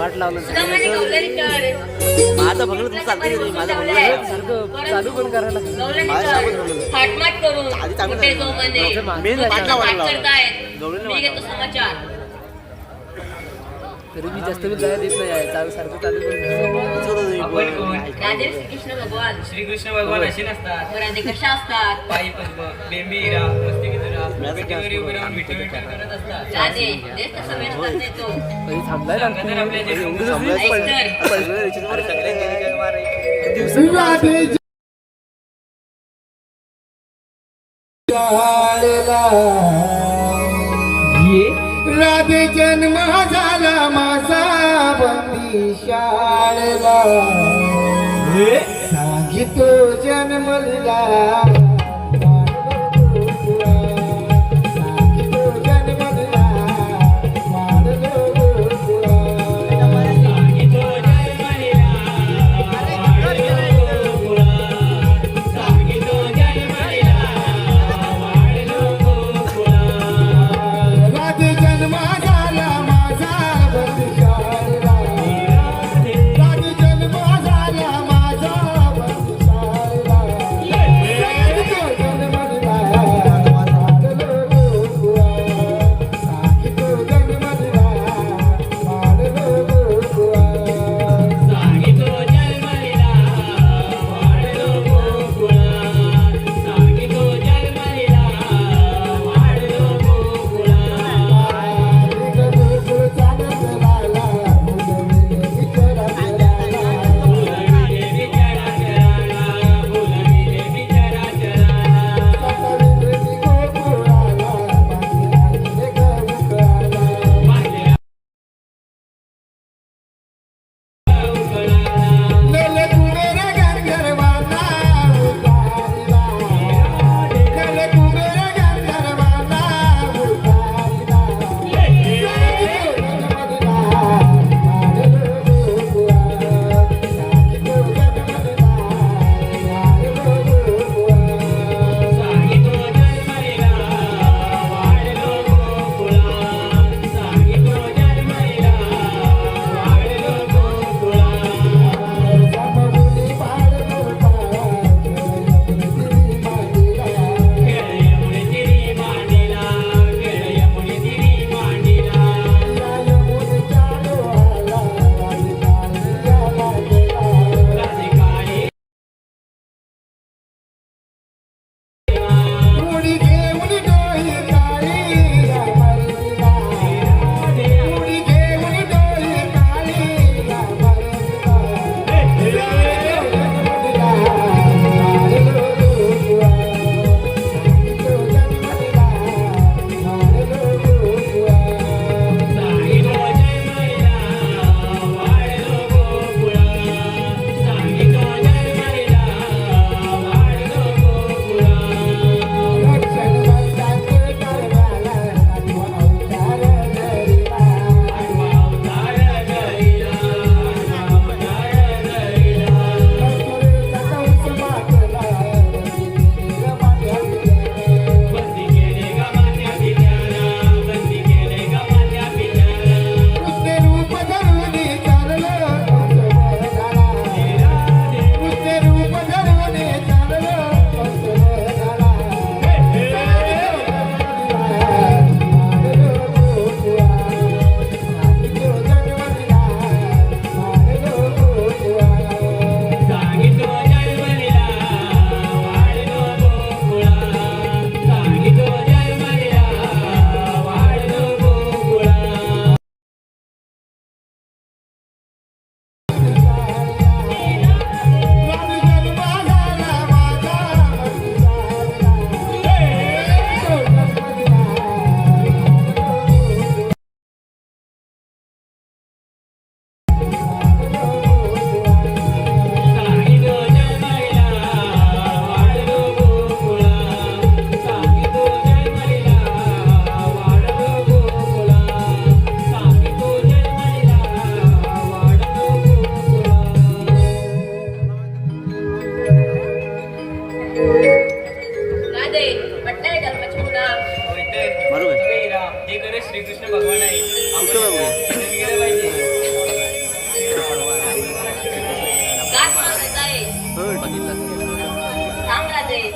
वाट लावलं सुदामाने गवलरी कर. माझं बघलं तुझं चालतं माझं बघलं सारखं चालू पण करायला गवलरी कर. थाटमाट करून आधी चांगलं कुठे जो म्हणे मेन थाट वाटला करतायत. गवलरीने मी घेतो समाचार. तरी मी जास्त वेळ जायला देत नाही आहे चालू सारखं चालू करून राधे श्रीकृष्ण भगवान श्रीकृष्ण भगवान असे नसतात. राधे कशा असतात. पायी बेंबीरा मस्तिकेरा पेटीवर उभे राहून विठ्ठल विठ्ठल करत असतात. राधे देश तसा वेळ देतो. कधी थांबलाय ना तर आपल्या जे राधे राधे जन्म झाला माझा बंदी शाळेला सांगितो जन्मला सांगितो जन्मला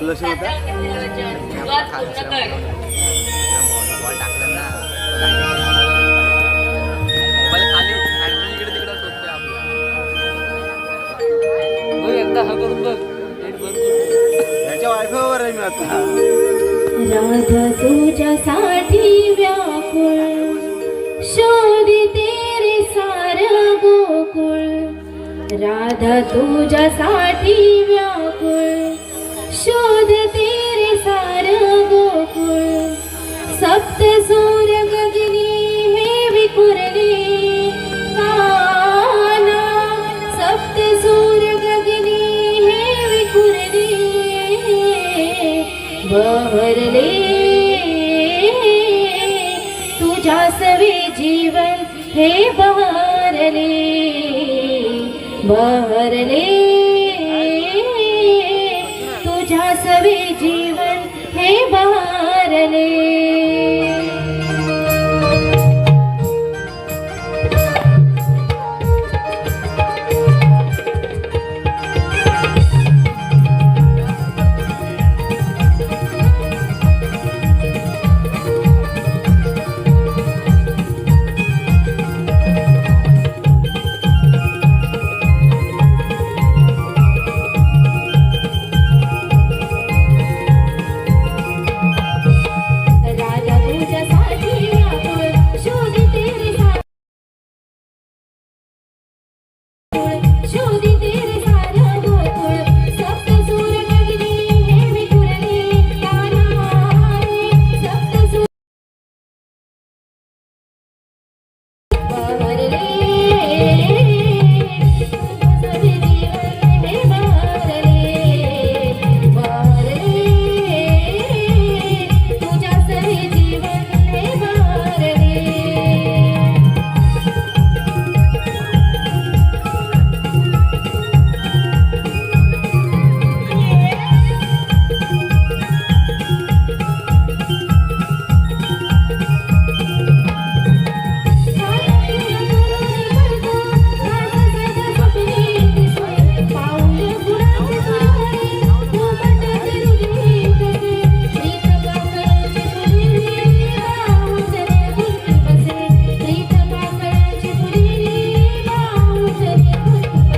लसूण होतं तात्याला घेतलेलं वचन तू आज पूर्ण कर. बॉल टाकला ना मोबाईल खाली आणि मी इकडे तिकडे शोधतोय आपला बघ एकदा हा करून बघ नेट बंद करून याच्या वायफायवर आहे मी आता राधा तुझ्यासाठी व्याकुळ शोधते रे सार गोकुळ राधा तुझ्यासाठी व्याकुळ शोधते रे सार गोकुळ सप्त सूर गगनी हे विकुरले काना सप्त सूर गगनी हे विकुरले बहरले तुझ्या सवे जीवन हे बहरले बहरले तुझ्या सवे जीवन हे बहरले राजा तुझ्यासाठी व्याकुळ शोधते रे सार शोधते रे सार गोकुळ सप्त सूर गगनी हे विखुरले काना सप्त सूर बहरले सवे जीवन हे बहरले बहरले तुझ्या सवे जीवन हे बहरले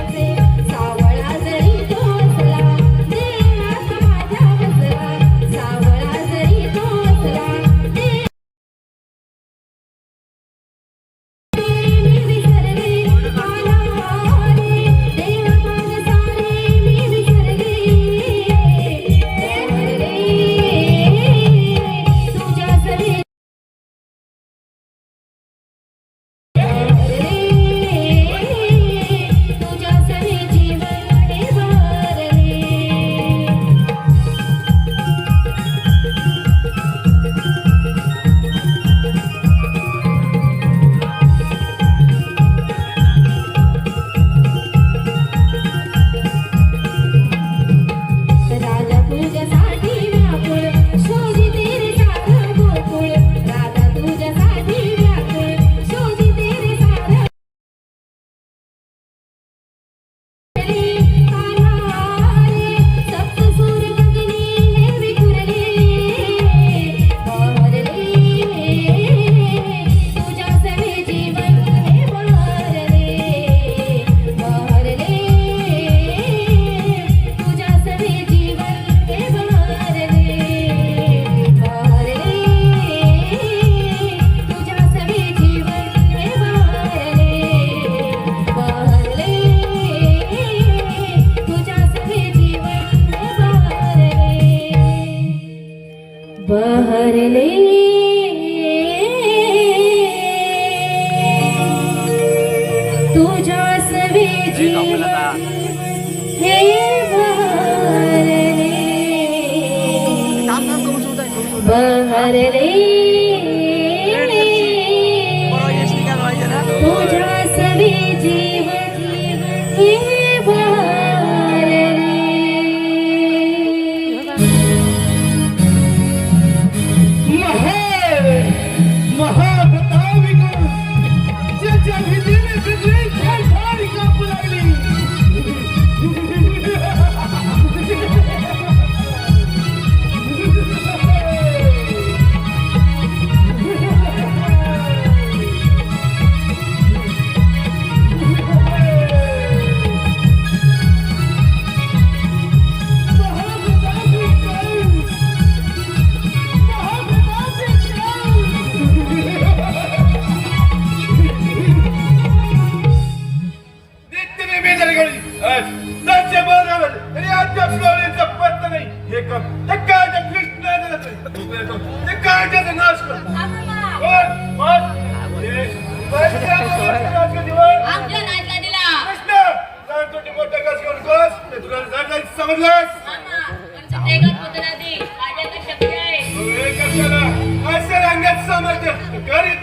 सावळा जरी तो असला देवात माझ्या बसला सावळा जरी तो असला मी विसरले आलारे देव मानसारे मी विसरले तुझ्या सवे तुझ्या सवे जीवन हे बहरले राजा तुझ्यासाठी व्याकुळ शोधते रे सार गोकुळ राजा तुझ्यासाठी व्याकुळ शोधते रे सार कान्हारे सप्त सूर गगनी हे विखुरले बहरले तुझ्या सवे जीवन हे बहरले बहरले तुझ्या सवे जीवन हे बहरले बहरले तुझ्या सवे जीवन हे बहरले बहरले तुझ्या सवे जीवन हे बहरले तुझ्या सवे जीवन हे बहरले यश निघाल पाहिजे ना तुझ्या सवे जीवन हे बहरले महाप्रतापिक ज्याच्या भीतीने सगळी खालखाली कापू लागली समजलास मामा पण तू ते गप होतं ना आधी माझ्याकडे शक्य आहे कशाला असं रंगात समजतं घरी